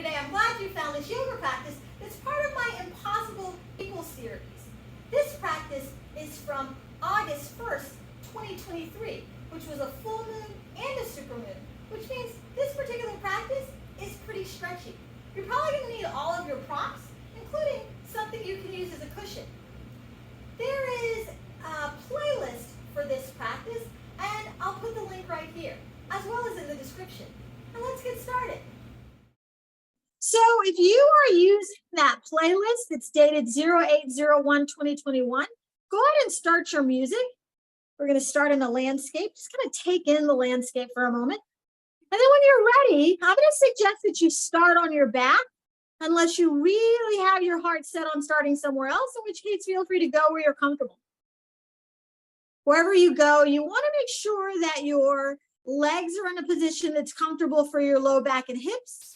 today. I'm glad you found this yoga practice that's part of my Impossible People series. This practice is from August 1st, 2023, which was a full moon and a supermoon, which means this particular practice is pretty stretchy. You're probably going to need all of your props, including something you can use as a cushion. There is a playlist for this practice, and I'll put the link right here, as well as in the description. And let's get started. So if you are using that playlist that's dated 08/01/2021, go ahead and start your music. We're going to start in the landscape. Just kind of take in the landscape for a moment. And then when you're ready, I'm going to suggest that you start on your back, unless you really have your heart set on starting somewhere else, in which case feel free to go where you're comfortable. Wherever you go, you want to make sure that your legs are in a position that's comfortable for your low back and hips,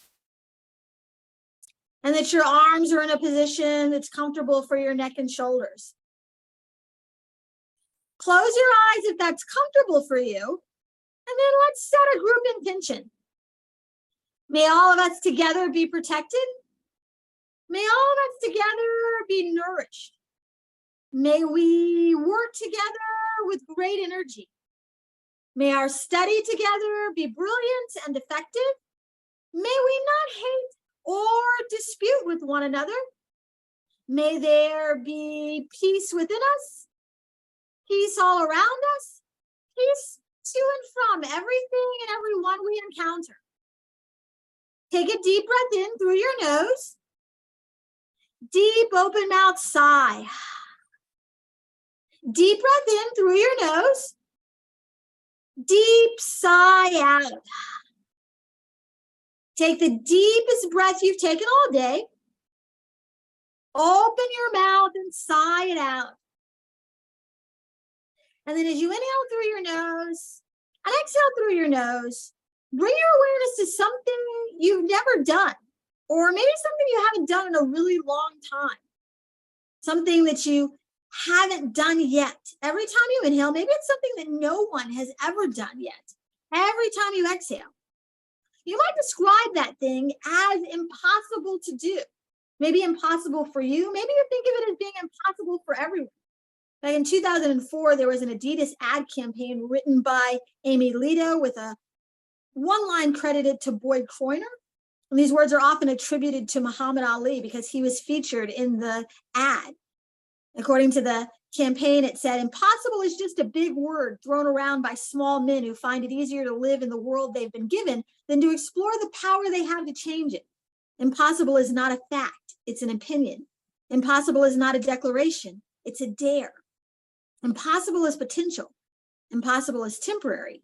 and that your arms are in a position that's comfortable for your neck and shoulders. Close your eyes if that's comfortable for you, and then let's set a group intention. May all of us together be protected. May all of us together be nourished. May we work together with great energy. May our study together be brilliant and effective. May we not hate or dispute with one another. May there be peace within us, peace all around us, peace to and from everything and everyone we encounter. Take a deep breath in through your nose. Deep open mouth sigh. Deep breath in through your nose. Deep sigh out. Take the deepest breath you've taken all day. Open your mouth and sigh it out. And then as you inhale through your nose and exhale through your nose, bring your awareness to something you've never done, or maybe something you haven't done in a really long time. Something that you haven't done yet. Every time you inhale, maybe it's something that no one has ever done yet. Every time you exhale, you might describe that thing as impossible to do. Maybe impossible for you. Maybe you think of it as being impossible for everyone. Back in 2004, there was an Adidas ad campaign written by Amy Lito with a one line credited to Boyd Croyner. And these words are often attributed to Muhammad Ali because he was featured in the ad. According to the campaign, it said, "Impossible is just a big word thrown around by small men who find it easier to live in the world they've been given than to explore the power they have to change it. Impossible is not a fact, it's an opinion. Impossible is not a declaration, it's a dare. Impossible is potential. Impossible is temporary.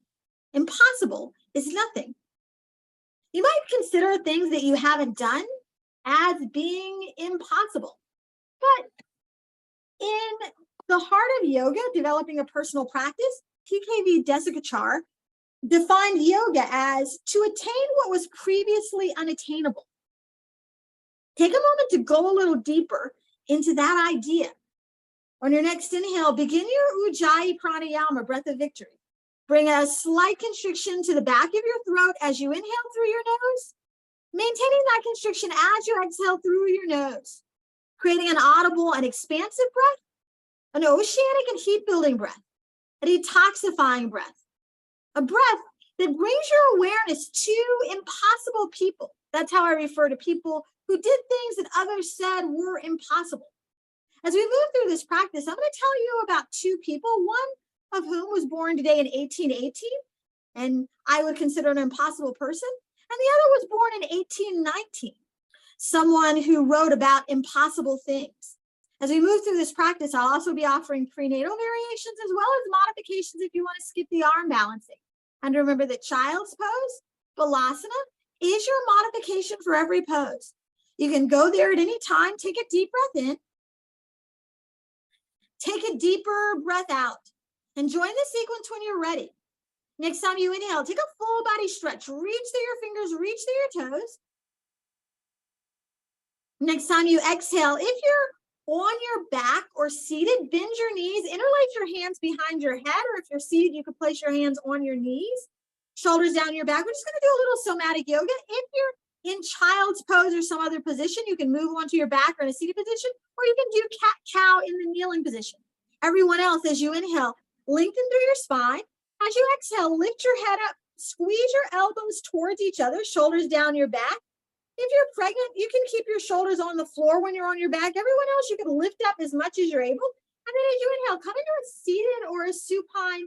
Impossible is nothing." You might consider things that you haven't done as being impossible. But in the heart of yoga, developing a personal practice, TKV Desikachar defined yoga as to attain what was previously unattainable. Take a moment to go a little deeper into that idea. On your next inhale, begin your Ujjayi Pranayama, breath of victory. Bring a slight constriction to the back of your throat as you inhale through your nose, maintaining that constriction as you exhale through your nose, creating an audible and expansive breath, an oceanic and heat-building breath, a detoxifying breath, a breath that brings your awareness to impossible people. That's how I refer to people who did things that others said were impossible. As we move through this practice, I'm going to tell you about two people, one of whom was born today in 1818, and I would consider an impossible person, and the other was born in 1819, someone who wrote about impossible things. As we move through this practice, I'll also be offering prenatal variations as well as modifications if you want to skip the arm balancing. And remember that child's pose, Balasana, is your modification for every pose. You can go there at any time, take a deep breath in, take a deeper breath out, and join the sequence when you're ready. Next time you inhale, take a full body stretch. Reach through your fingers, reach through your toes. Next time you exhale, if you're on your back or seated, bend your knees, interlace your hands behind your head, or if you're seated, you could place your hands on your knees, shoulders down your back. We're just going to do a little somatic yoga. If you're In child's pose or some other position, you can move onto your back or in a seated position, or you can do cat-cow in the kneeling position. Everyone else, as you inhale, lengthen through your spine. As you exhale, lift your head up, squeeze your elbows towards each other, shoulders down your back. If you're pregnant, you can keep your shoulders on the floor when you're on your back. Everyone else, you can lift up as much as you're able. And then as you inhale, come into a seated or a supine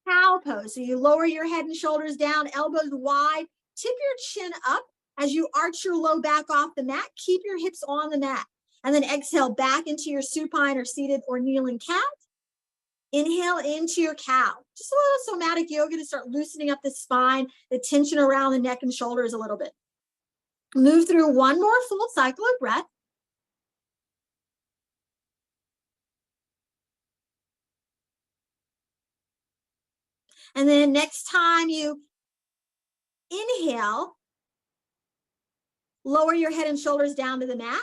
cow pose. So you lower your head and shoulders down, elbows wide, tip your chin up as you arch your low back off the mat. Keep your hips on the mat. And then exhale back into your supine or seated or kneeling cat. Inhale into your cow. Just a little somatic yoga to start loosening up the spine, the tension around the neck and shoulders a little bit. Move through one more full cycle of breath. And then next time you inhale, lower your head and shoulders down to the mat.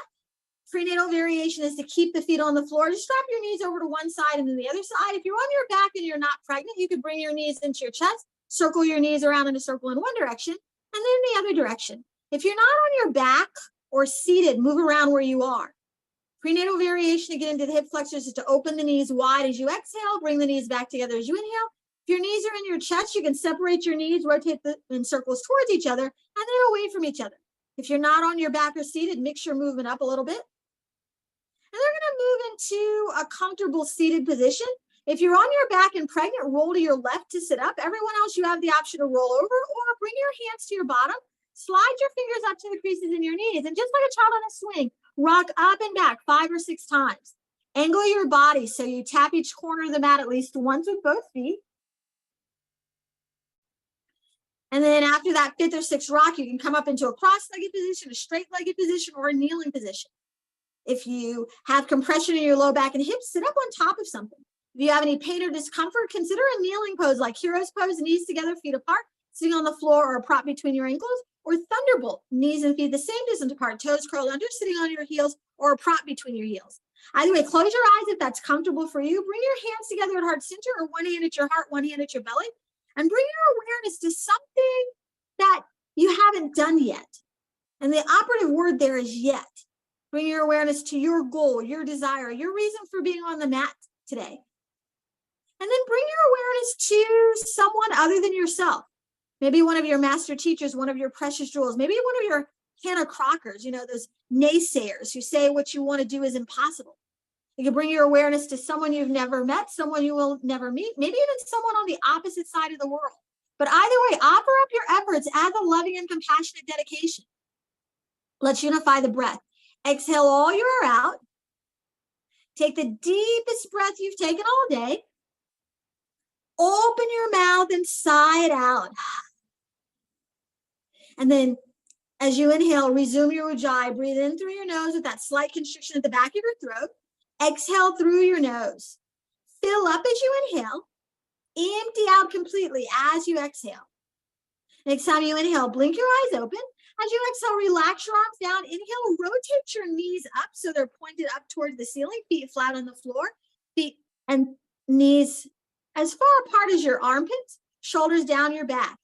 Prenatal variation is to keep the feet on the floor. Just drop your knees over to one side and then the other side. If you're on your back and you're not pregnant, you could bring your knees into your chest, circle your knees around in a circle in one direction, and then the other direction. If you're not on your back or seated, move around where you are. Prenatal variation to get into the hip flexors is to open the knees wide as you exhale, bring the knees back together as you inhale. If your knees are in your chest, you can separate your knees, rotate them in circles towards each other, and then away from each other. If you're not on your back or seated, mix your movement up a little bit. And they're going to move into a comfortable seated position. If you're on your back and pregnant, roll to your left to sit up. Everyone else, you have the option to roll over or bring your hands to your bottom. Slide your fingers up to the creases in your knees. And just like a child on a swing, rock up and back 5 or 6 times. Angle your body so you tap each corner of the mat at least once with both feet. And then after that 5th or 6th rock, you can come up into a cross-legged position, a straight-legged position, or a kneeling position. If you have compression in your low back and hips, sit up on top of something. If you have any pain or discomfort, consider a kneeling pose like hero's pose, knees together, feet apart, sitting on the floor or a prop between your ankles, or thunderbolt, knees and feet the same distance apart, toes curled under, sitting on your heels, or a prop between your heels. Either way, close your eyes if that's comfortable for you. Bring your hands together at heart center or one hand at your heart, one hand at your belly, and bring your awareness to something that you haven't done yet. And the operative word there is yet. Bring your awareness to your goal, your desire, your reason for being on the mat today. And then bring your awareness to someone other than yourself. Maybe one of your master teachers, one of your precious jewels, maybe one of your Hannah Crockers, those naysayers who say what you want to do is impossible. You can bring your awareness to someone you've never met, someone you will never meet, maybe even someone on the opposite side of the world. But either way, offer up your efforts as a loving and compassionate dedication. Let's unify the breath. Exhale all your air out. Take the deepest breath you've taken all day. Open your mouth and sigh it out. And then as you inhale, resume your ujjayi. Breathe in through your nose with that slight constriction at the back of your throat. Exhale through your nose. Fill up as you inhale. Empty out completely as you exhale. Next time you inhale, blink your eyes open. As you exhale, relax your arms down. Inhale, rotate your knees up so they're pointed up towards the ceiling, feet flat on the floor, feet and knees as far apart as your armpits, shoulders down your back.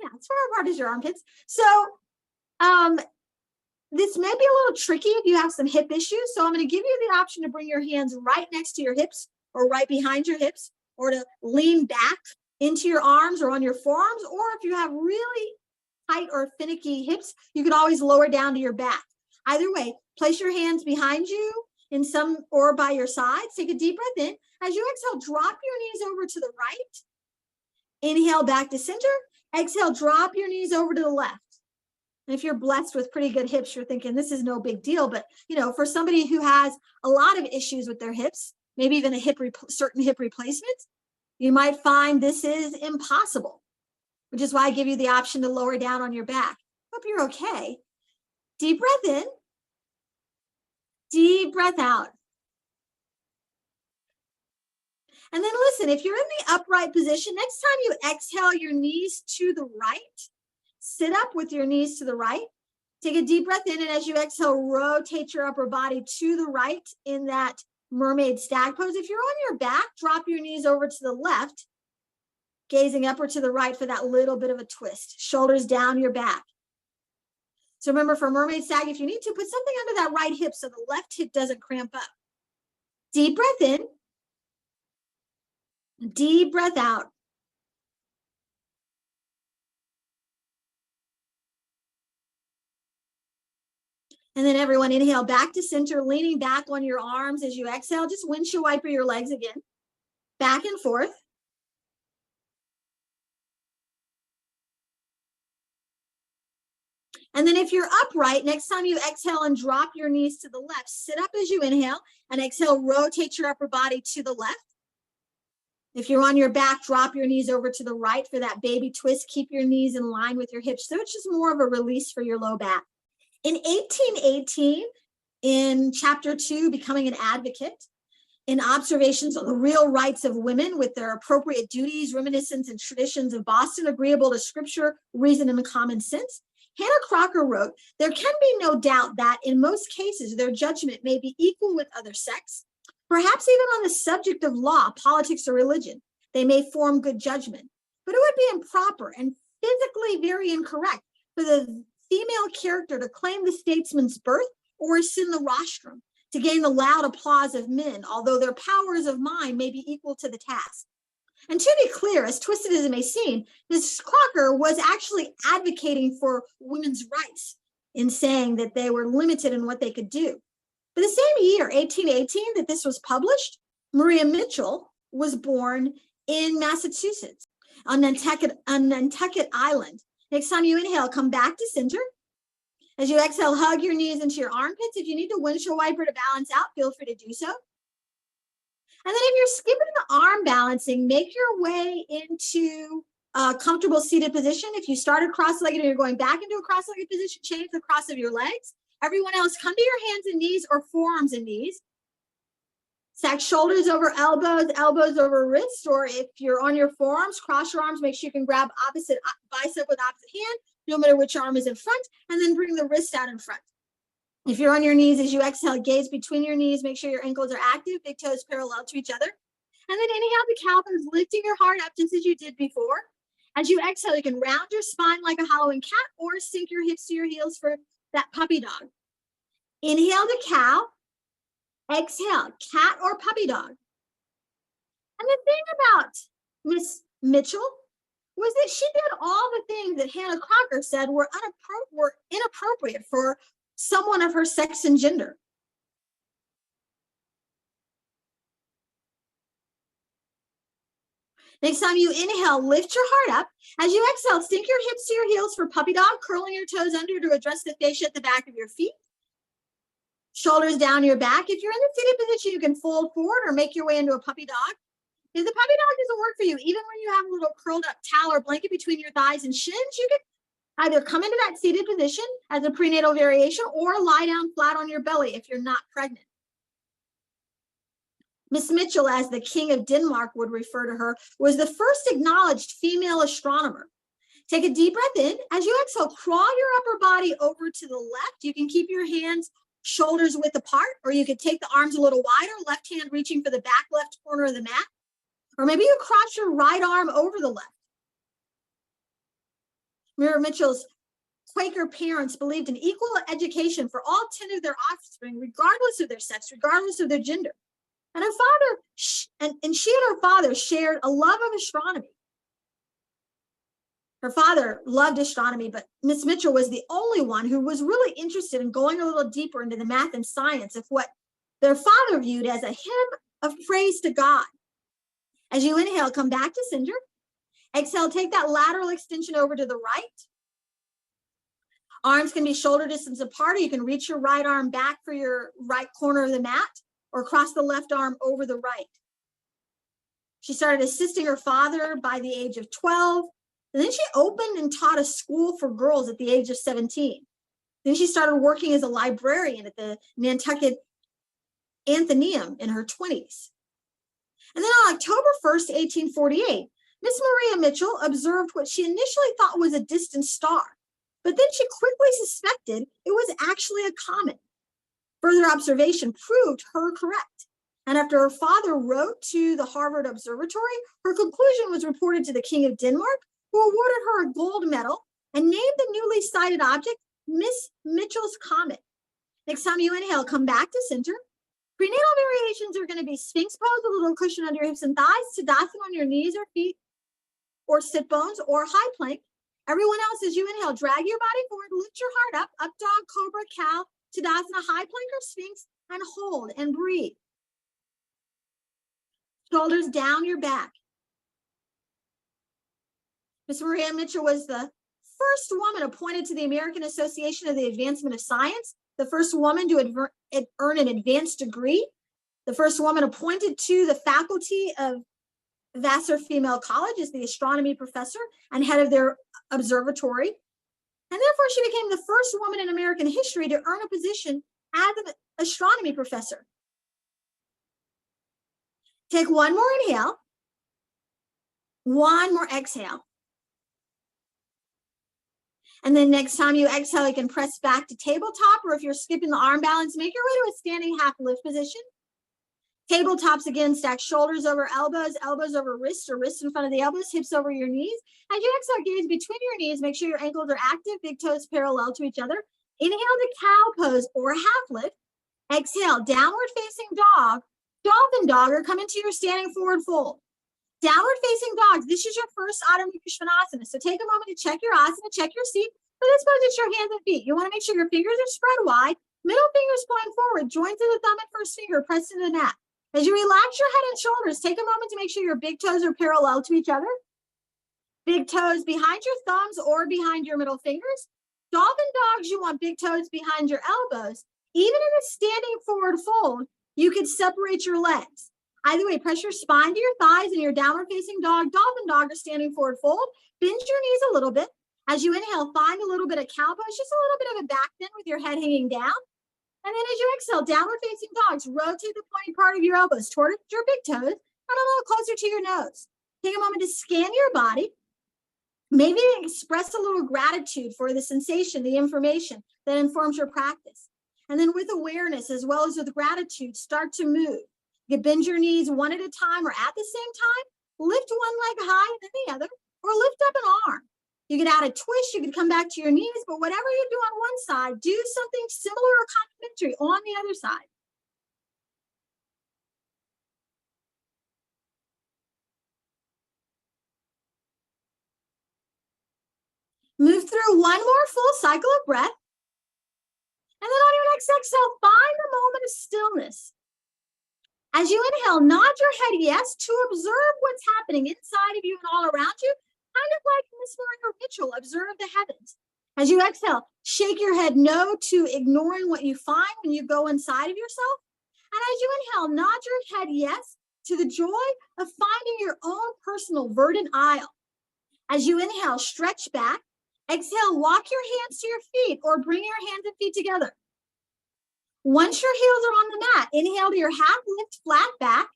Yeah, as far apart as your armpits. So this may be a little tricky if you have some hip issues. So I'm going to give you the option to bring your hands right next to your hips or right behind your hips, or to lean back into your arms or on your forearms. Or if you have really tight or finicky hips, you can always lower down to your back. Either way, place your hands behind you in some or by your sides. Take a deep breath in. As you exhale, drop your knees over to the right. Inhale back to center. Exhale, drop your knees over to the left. And if you're blessed with pretty good hips, you're thinking this is no big deal. But for somebody who has a lot of issues with their hips, maybe even certain hip replacements, you might find this is impossible, which is why I give you the option to lower down on your back. Hope you're okay. Deep breath in. Deep breath out. And then listen, if you're in the upright position, next time you exhale your knees to the right, sit up with your knees to the right. Take a deep breath in, and as you exhale, rotate your upper body to the right in that mermaid stag pose. If you're on your back, drop your knees over to the left, gazing upward to the right for that little bit of a twist. Shoulders down your back. So remember, for mermaid sag, if you need to, put something under that right hip so the left hip doesn't cramp up. Deep breath in. Deep breath out. And then everyone inhale back to center, leaning back on your arms as you exhale. Just windshield wiper your legs again. Back and forth. And then if you're upright, next time you exhale and drop your knees to the left, sit up as you inhale and exhale, rotate your upper body to the left. If you're on your back, drop your knees over to the right for that baby twist. Keep your knees in line with your hips. So it's just more of a release for your low back. In 1818, in chapter 2, Becoming an Advocate, in observations on the real rights of women with their appropriate duties, reminiscence, and traditions of Boston, agreeable to scripture, reason, and common sense, Hannah Crocker wrote, there can be no doubt that in most cases, their judgment may be equal with other sex. Perhaps even on the subject of law, politics, or religion, they may form good judgment. But it would be improper and physically very incorrect for the female character to claim the statesman's birth or ascend the rostrum to gain the loud applause of men, although their powers of mind may be equal to the task. And to be clear, as twisted as it may seem, Ms. Crocker was actually advocating for women's rights in saying that they were limited in what they could do. But the same year, 1818, that this was published, Maria Mitchell was born in Massachusetts on Nantucket Island. Next time you inhale, come back to center. As you exhale, hug your knees into your armpits. If you need to windshield wiper to balance out, feel free to do so. And then if you're skipping the arm balancing, make your way into a comfortable seated position. If you started cross-legged and you're going back into a cross-legged position, change the cross of your legs. Everyone else, come to your hands and knees or forearms and knees. Stack shoulders over elbows, elbows over wrists, or if you're on your forearms, cross your arms, make sure you can grab opposite bicep with opposite hand, no matter which arm is in front, and then bring the wrist out in front. If you're on your knees, as you exhale, gaze between your knees, make sure your ankles are active, big toes parallel to each other. And then inhale the cow pose, lifting your heart up just as you did before. As you exhale, you can round your spine like a Halloween cat or sink your hips to your heels for that puppy dog. Inhale the cow, exhale, cat or puppy dog. And the thing about Miss Mitchell was that she did all the things that Hannah Crocker said were inappropriate for someone of her sex and gender. Next time you inhale, lift your heart up. As you exhale, sink your hips to your heels for puppy dog, curling your toes under to address the fascia at the back of your feet. Shoulders down your back. If you're in the seated position, you can fold forward or make your way into a puppy dog. If the puppy dog doesn't work for you, even when you have a little curled up towel or blanket between your thighs and shins, you can either come into that seated position as a prenatal variation or lie down flat on your belly if you're not pregnant. Miss Mitchell, as the King of Denmark would refer to her, was the first acknowledged female astronomer. Take a deep breath in. As you exhale, crawl your upper body over to the left. You can keep your hands shoulders width apart, or you could take the arms a little wider, left hand reaching for the back left corner of the mat. Or maybe you cross your right arm over the left. Maria Mitchell's Quaker parents believed in equal education for all 10 of their offspring, regardless of their sex, regardless of their gender. And her father, she and her father shared a love of astronomy. Her father loved astronomy, but Miss Mitchell was the only one who was really interested in going a little deeper into the math and science of what their father viewed as a hymn of praise to God. As you inhale, come back to center. Exhale, take that lateral extension over to the right. Arms can be shoulder distance apart, or you can reach your right arm back for your right corner of the mat, or cross the left arm over the right. She started assisting her father by the age of 12. And then she opened and taught a school for girls at the age of 17. Then she started working as a librarian at the Nantucket Athenaeum in her 20s. And then on October 1st, 1848, Miss Maria Mitchell observed what she initially thought was a distant star, but then she quickly suspected it was actually a comet. Further observation proved her correct. And after her father wrote to the Harvard Observatory, her conclusion was reported to the King of Denmark, who awarded her a gold medal and named the newly sighted object Miss Mitchell's Comet. Next time you inhale, come back to center. Prenatal variations are going to be Sphinx pose with a little cushion under your hips and thighs, Tadasana on your knees or feet, or sit bones, or high plank. Everyone else, as you inhale, drag your body forward, lift your heart up dog, cobra, cow, Tadasana, high plank or Sphinx, and hold and breathe. Shoulders down your back. Miss Maria Mitchell was the first woman appointed to the American Association of the Advancement of Science, the first woman to earn an advanced degree, the first woman appointed to the faculty of Vassar Female College as the astronomy professor and head of their observatory. And therefore, she became the first woman in American history to earn a position as an astronomy professor. Take one more inhale, one more exhale. And then next time you exhale, you can press back to tabletop, or if you're skipping the arm balance, make your way to a standing half lift position. Tabletops again, stack shoulders over elbows, elbows over wrists, or wrists in front of the elbows, hips over your knees. As you exhale, gaze between your knees, make sure your ankles are active, big toes parallel to each other. Inhale to cow pose or half lift. Exhale, downward facing dog, dolphin dog, or come into your standing forward fold. Downward facing dogs, this is your first Adho Mukha Svanasana. So take a moment to check your asana, check your seat. For this pose, it's your hands and feet. You want to make sure your fingers are spread wide, middle fingers pointing forward, joints of the thumb and first finger pressed into the mat. As you relax your head and shoulders, take a moment to make sure your big toes are parallel to each other. Big toes behind your thumbs or behind your middle fingers. Dolphin dogs, you want big toes behind your elbows. Even in a standing forward fold, you could separate your legs. Either way, press your spine to your thighs in your downward facing dog, dolphin dog, or standing forward fold. Bend your knees a little bit. As you inhale, find a little bit of cow pose, just a little bit of a back bend with your head hanging down. And then as you exhale, downward facing dogs, rotate the pointy part of your elbows toward your big toes and a little closer to your nose. Take a moment to scan your body. Maybe express a little gratitude for the sensation, the information that informs your practice. And then with awareness as well as with gratitude, start to move. You bend your knees one at a time or at the same time. Lift one leg high and then the other, or lift up an arm. You could add a twist, you could come back to your knees, but whatever you do on one side, do something similar or complementary on the other side. Move through one more full cycle of breath. And then on your next exhale, find a moment of stillness. As you inhale, nod your head yes to observe what's happening inside of you and all around you, kind of like Miss Maria Mitchell, observe the heavens. As you exhale, shake your head no to ignoring what you find when you go inside of yourself. And as you inhale, nod your head yes to the joy of finding your own personal verdant isle. As you inhale, stretch back. Exhale, walk your hands to your feet or bring your hands and feet together. Once your heels are on the mat, inhale to your half lift, flat back.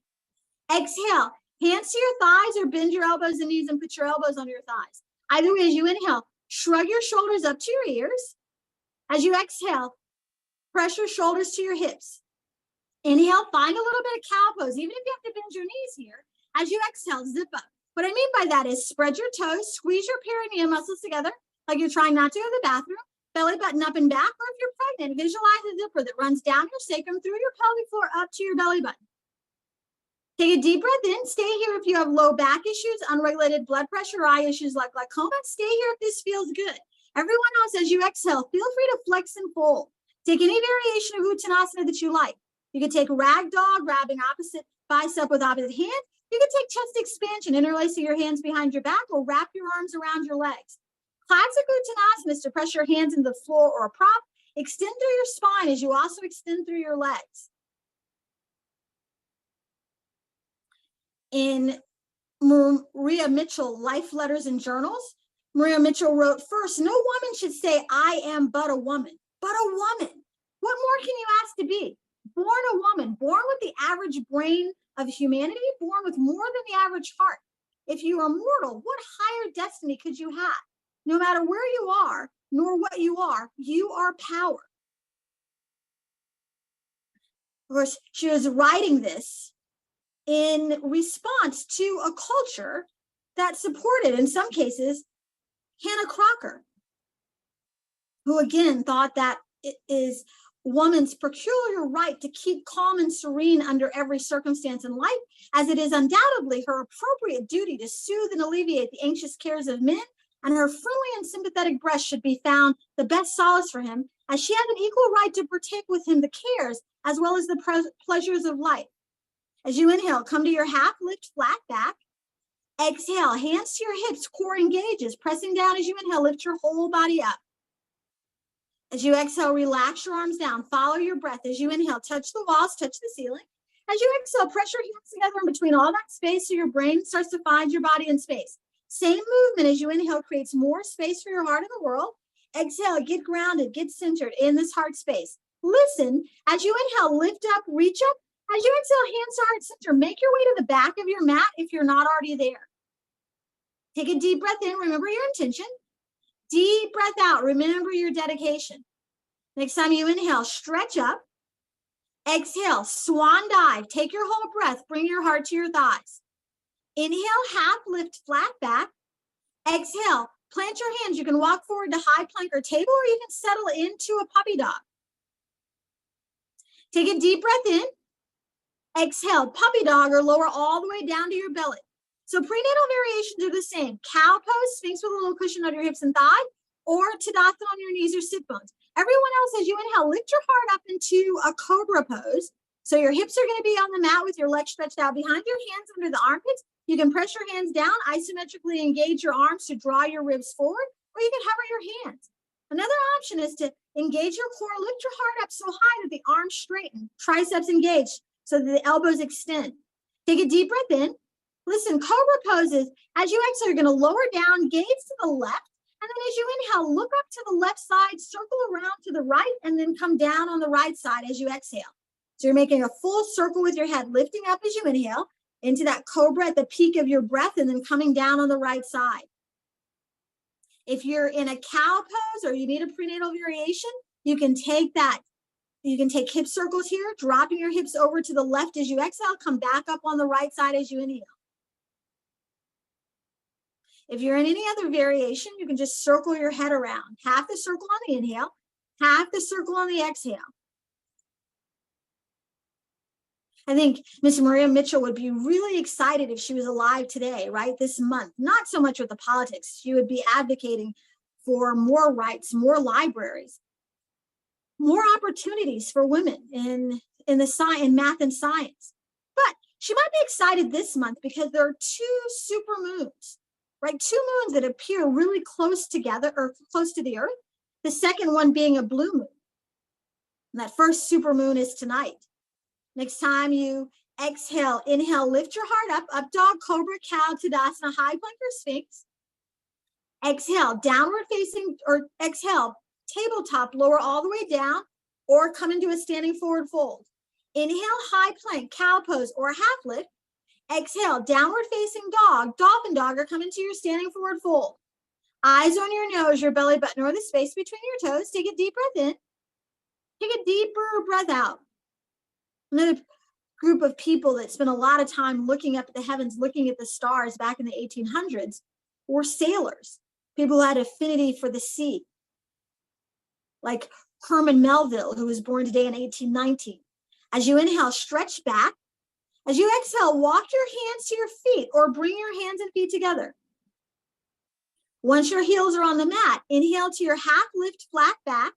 Exhale, hands to your thighs or bend your elbows and knees and put your elbows on your thighs. Either way, as you inhale, shrug your shoulders up to your ears. As you exhale, press your shoulders to your hips. Inhale, find a little bit of cow pose, even if you have to bend your knees here. As you exhale, zip up. What I mean by that is spread your toes, squeeze your perineum muscles together, like you're trying not to go to the bathroom. Belly button up and back, or if you're pregnant, visualize a zipper that runs down your sacrum through your pelvic floor up to your belly button. Take a deep breath in. Stay here if you have low back issues, unregulated blood pressure, eye issues like glaucoma. Stay here if this feels good. Everyone else, as you exhale, feel free to flex and fold. Take any variation of Uttanasana that you like. You could take rag dog, grabbing opposite bicep with opposite hand. You could take chest expansion, interlacing your hands behind your back, or wrap your arms around your legs. Classic Uttanasana is to press your hands into the floor or a prop. Extend through your spine as you also extend through your legs. In Maria Mitchell, Life Letters and Journals, Maria Mitchell wrote, first, no woman should say, I am but a woman, but a woman. What more can you ask to be? Born a woman, born with the average brain of humanity, born with more than the average heart. If you are mortal, what higher destiny could you have? No matter where you are, nor what you are power. Of course, she was writing this in response to a culture that supported, in some cases, Hannah Crocker, who again thought that it is woman's peculiar right to keep calm and serene under every circumstance in life, as it is undoubtedly her appropriate duty to soothe and alleviate the anxious cares of men, and her friendly and sympathetic breast should be found the best solace for him, as she has an equal right to partake with him the cares as well as the pleasures of life. As you inhale, come to your half lift flat back. Exhale, hands to your hips, core engages, pressing down as you inhale, lift your whole body up. As you exhale, relax your arms down, follow your breath. As you inhale, touch the walls, touch the ceiling. As you exhale, press your hands together in between all that space so your brain starts to find your body in space. Same movement as you inhale creates more space for your heart in the world. Exhale, get grounded, get centered in this heart space. Listen, as you inhale, lift up, reach up. As you exhale, hands to heart center, make your way to the back of your mat if you're not already there. Take a deep breath in, remember your intention. Deep breath out, remember your dedication. Next time you inhale, stretch up. Exhale, swan dive, take your whole breath, bring your heart to your thighs. Inhale, half lift flat back. Exhale, plant your hands. You can walk forward to high plank or table, or you can settle into a puppy dog. Take a deep breath in. Exhale, puppy dog, or lower all the way down to your belly. So prenatal variations are the same. Cow pose, sphinx with a little cushion under your hips and thigh, or Tadasana on your knees or sit bones. Everyone else, as you inhale, lift your heart up into a cobra pose. So your hips are going to be on the mat with your legs stretched out behind your hands under the armpits. You can press your hands down, isometrically engage your arms to draw your ribs forward, or you can hover your hands. Another option is to engage your core, lift your heart up so high that the arms straighten, triceps engage so that the elbows extend. Take a deep breath in. Listen, cobra poses, as you exhale, you're going to lower down, gaze to the left, and then as you inhale, look up to the left side, circle around to the right, and then come down on the right side as you exhale. So you're making a full circle with your head, lifting up as you inhale into that cobra at the peak of your breath, and then coming down on the right side. If you're in a cow pose or you need a prenatal variation, you can take that. You can take hip circles here, dropping your hips over to the left as you exhale, come back up on the right side as you inhale. If you're in any other variation, you can just circle your head around. Half the circle on the inhale, half the circle on the exhale. I think Miss Maria Mitchell would be really excited if she was alive today, right? This month, not so much with the politics. She would be advocating for more rights, more libraries, more opportunities for women in math and science. But she might be excited this month because there are two super moons, right? Two moons that appear really close together or close to the earth. The second one being a blue moon. And that first super moon is tonight. Next time you exhale, inhale, lift your heart up dog, cobra, cow, Tadasana, high plank or sphinx. Exhale, downward facing, or exhale, tabletop, lower all the way down, or come into a standing forward fold. Inhale, high plank, cow pose, or half lift. Exhale, downward facing dog, dolphin dog, or come into your standing forward fold. Eyes on your nose, your belly button, or the space between your toes. Take a deep breath in. Take a deeper breath out. Another group of people that spent a lot of time looking up at the heavens, looking at the stars back in the 1800s were sailors, people who had affinity for the sea, like Herman Melville, who was born today in 1819. As you inhale, stretch back. As you exhale, walk your hands to your feet or bring your hands and feet together. Once your heels are on the mat, inhale to your half lift flat back.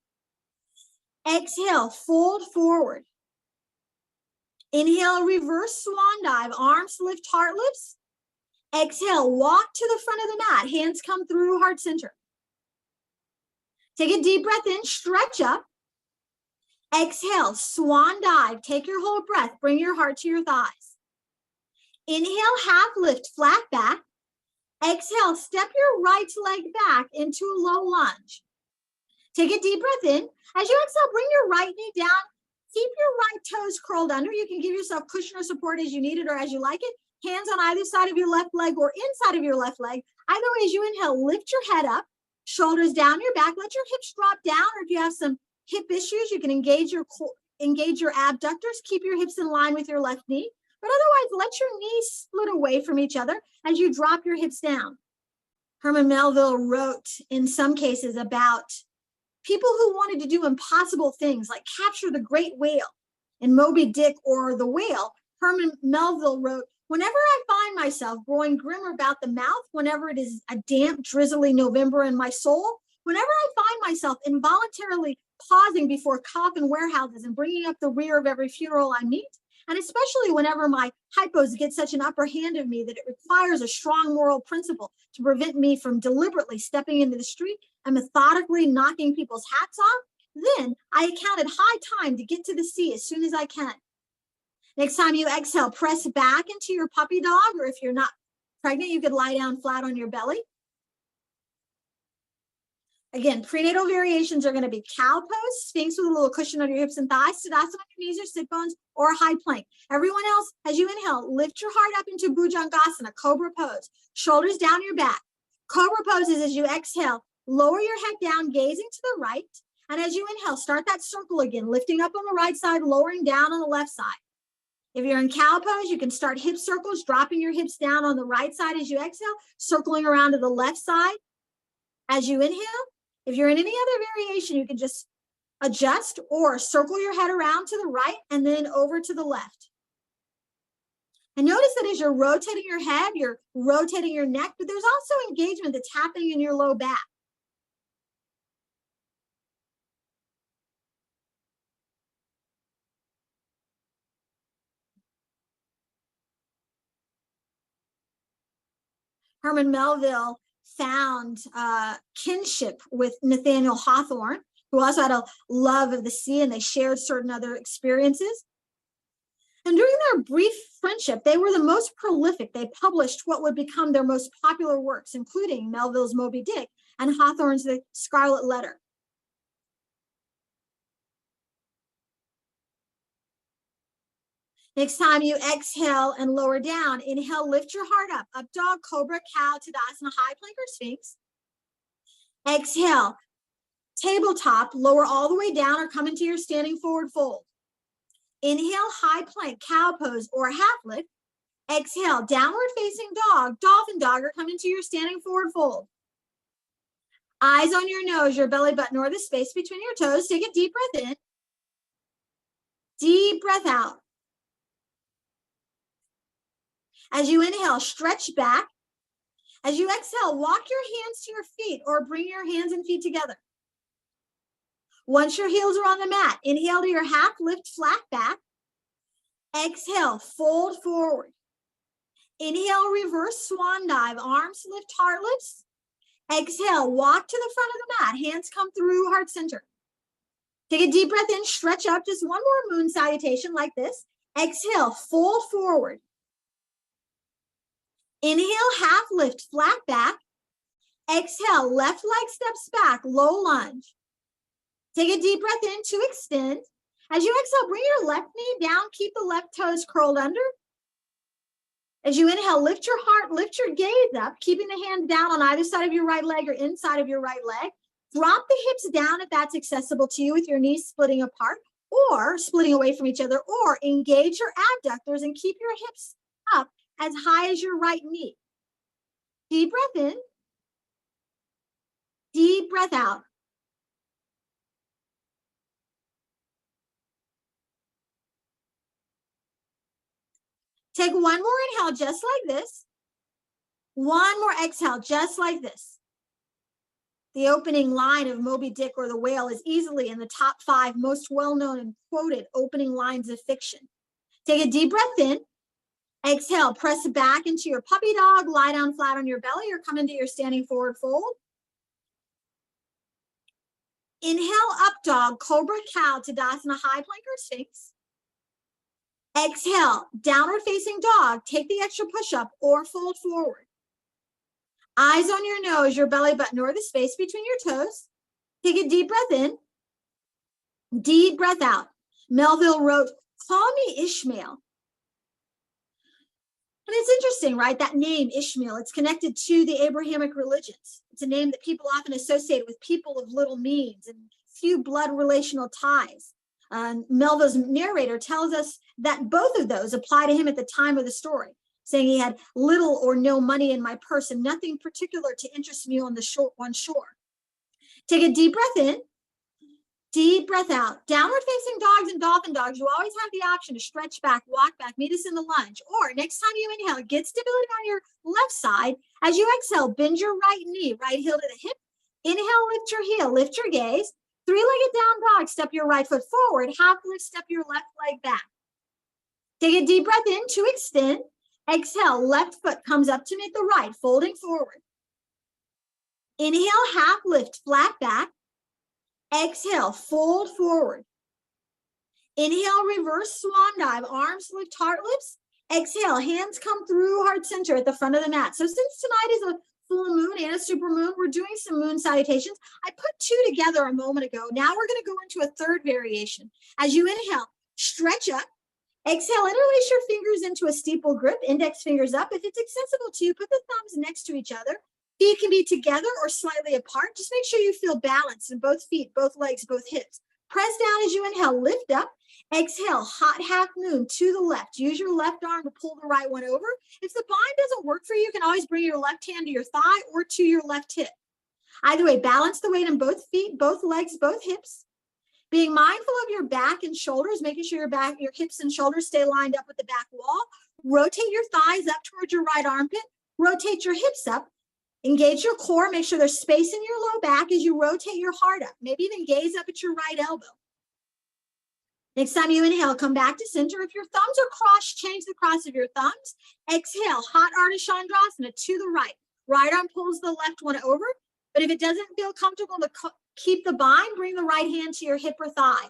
Exhale, fold forward. Inhale, reverse swan dive, arms lift, heart lifts. Exhale, walk to the front of the mat, hands come through heart center. Take a deep breath in, stretch up. Exhale, swan dive, take your whole breath, bring your heart to your thighs. Inhale, half lift, flat back. Exhale, step your right leg back into a low lunge. Take a deep breath in. As you exhale, bring your right knee down. Keep your right toes curled under. You can give yourself cushion or support as you need it or as you like it. Hands on either side of your left leg or inside of your left leg. Either way, as you inhale, lift your head up, shoulders down your back. Let your hips drop down, or if you have some hip issues, you can engage your abductors. Keep your hips in line with your left knee. But otherwise, let your knees split away from each other as you drop your hips down. Herman Melville wrote in some cases about People who wanted to do impossible things like capture the great whale in Moby Dick or The Whale, Herman Melville wrote, "Whenever I find myself growing grim about the mouth, whenever it is a damp, drizzly November in my soul, whenever I find myself involuntarily pausing before coffin warehouses and bringing up the rear of every funeral I meet, and especially whenever my hypos get such an upper hand of me that it requires a strong moral principle to prevent me from deliberately stepping into the street and methodically knocking people's hats off, then I account it high time to get to the sea as soon as I can." Next time you exhale, press back into your puppy dog, or if you're not pregnant, you could lie down flat on your belly. Again, prenatal variations are going to be cow pose, sphinx with a little cushion on your hips and thighs, tadasana on your knees or sit bones, or high plank. Everyone else, as you inhale, lift your heart up into bhujangasana, cobra pose, shoulders down your back. Cobra pose is as you exhale, lower your head down, gazing to the right. And as you inhale, start that circle again, lifting up on the right side, lowering down on the left side. If you're in cow pose, you can start hip circles, dropping your hips down on the right side as you exhale, circling around to the left side as you inhale. If you're in any other variation, you can just adjust or circle your head around to the right and then over to the left. And notice that as you're rotating your head, you're rotating your neck, but there's also engagement that's happening in your low back. Herman Melville found kinship with Nathaniel Hawthorne, who also had a love of the sea, and they shared certain other experiences. And during their brief friendship, they were the most prolific. They published what would become their most popular works, including Melville's Moby Dick and Hawthorne's The Scarlet Letter. Next time you exhale and lower down, inhale, lift your heart up, up dog, cobra, cow, tadasana, high plank or sphinx. Exhale, tabletop, lower all the way down or come into your standing forward fold. Inhale, high plank, cow pose or half lift. Exhale, downward facing dog, dolphin dog, or come into your standing forward fold. Eyes on your nose, your belly button, or the space between your toes. Take a deep breath in. Deep breath out. As you inhale, stretch back. As you exhale, walk your hands to your feet or bring your hands and feet together. Once your heels are on the mat, inhale to your half lift, flat back. Exhale, fold forward. Inhale, reverse swan dive, arms lift, heart lifts. Exhale, walk to the front of the mat, hands come through heart center. Take a deep breath in, stretch up, just one more moon salutation like this. Exhale, fold forward. Inhale, half lift, flat back. Exhale, left leg steps back, low lunge. Take a deep breath in to extend. As you exhale, bring your left knee down, keep the left toes curled under. As you inhale, lift your heart, lift your gaze up, keeping the hands down on either side of your right leg or inside of your right leg. Drop the hips down if that's accessible to you with your knees splitting apart or splitting away from each other, or engage your abductors and keep your hips up as high as your right knee. Deep breath in. Deep breath out. Take one more inhale just like this. One more exhale just like this. The opening line of Moby Dick or The Whale is easily in the top 5 most well-known and quoted opening lines of fiction. Take a deep breath in. Exhale, press back into your puppy dog, lie down flat on your belly or come into your standing forward fold. Inhale, up dog, cobra, cow, tadasana, high plank or sphinx. Exhale, downward facing dog, take the extra push-up or fold forward. Eyes on your nose, your belly button or the space between your toes. Take a deep breath in. Deep breath out. Melville wrote, "Call me Ishmael." And it's interesting, right? That name, Ishmael, it's connected to the Abrahamic religions. It's a name that people often associate with people of little means and few blood relational ties. Melville's narrator tells us that both of those apply to him at the time of the story, saying he had little or no money in my purse and nothing particular to interest me on shore. Take a deep breath in. Deep breath out. Downward facing dogs and dolphin dogs, you always have the option to stretch back, walk back, meet us in the lunge. Or next time you inhale, get stability on your left side. As you exhale, bend your right knee, right heel to the hip. Inhale, lift your heel, lift your gaze. Three-legged down dog, step your right foot forward. Half lift, step your left leg back. Take a deep breath in to extend. Exhale, left foot comes up to meet the right, folding forward. Inhale, half lift, flat back. Exhale, fold forward. Inhale, reverse swan dive, arms lift, heart lifts. Exhale, hands come through heart center at the front of the mat. So since tonight is a full moon and a super moon, we're doing some moon salutations. I put two together a moment ago. Now we're going to go into a third variation. As you inhale, stretch up. Exhale, interlace your fingers into a steeple grip, index fingers up. If it's accessible to you, put the thumbs next to each other. Feet can be together or slightly apart. Just make sure you feel balanced in both feet, both legs, both hips. Press down as you inhale, lift up. Exhale, hot half moon to the left. Use your left arm to pull the right one over. If the bind doesn't work for you, you can always bring your left hand to your thigh or to your left hip. Either way, balance the weight on both feet, both legs, both hips. Being mindful of your back and shoulders, making sure your hips and shoulders stay lined up with the back wall. Rotate your thighs up towards your right armpit. Rotate your hips up. Engage your core. Make sure there's space in your low back as you rotate your heart up. Maybe even gaze up at your right elbow. Next time you inhale, come back to center. If your thumbs are crossed, change the cross of your thumbs. Exhale, hot Ardha Chandrasana to the right. Right arm pulls the left one over. But if it doesn't feel comfortable to keep the bind, bring the right hand to your hip or thigh.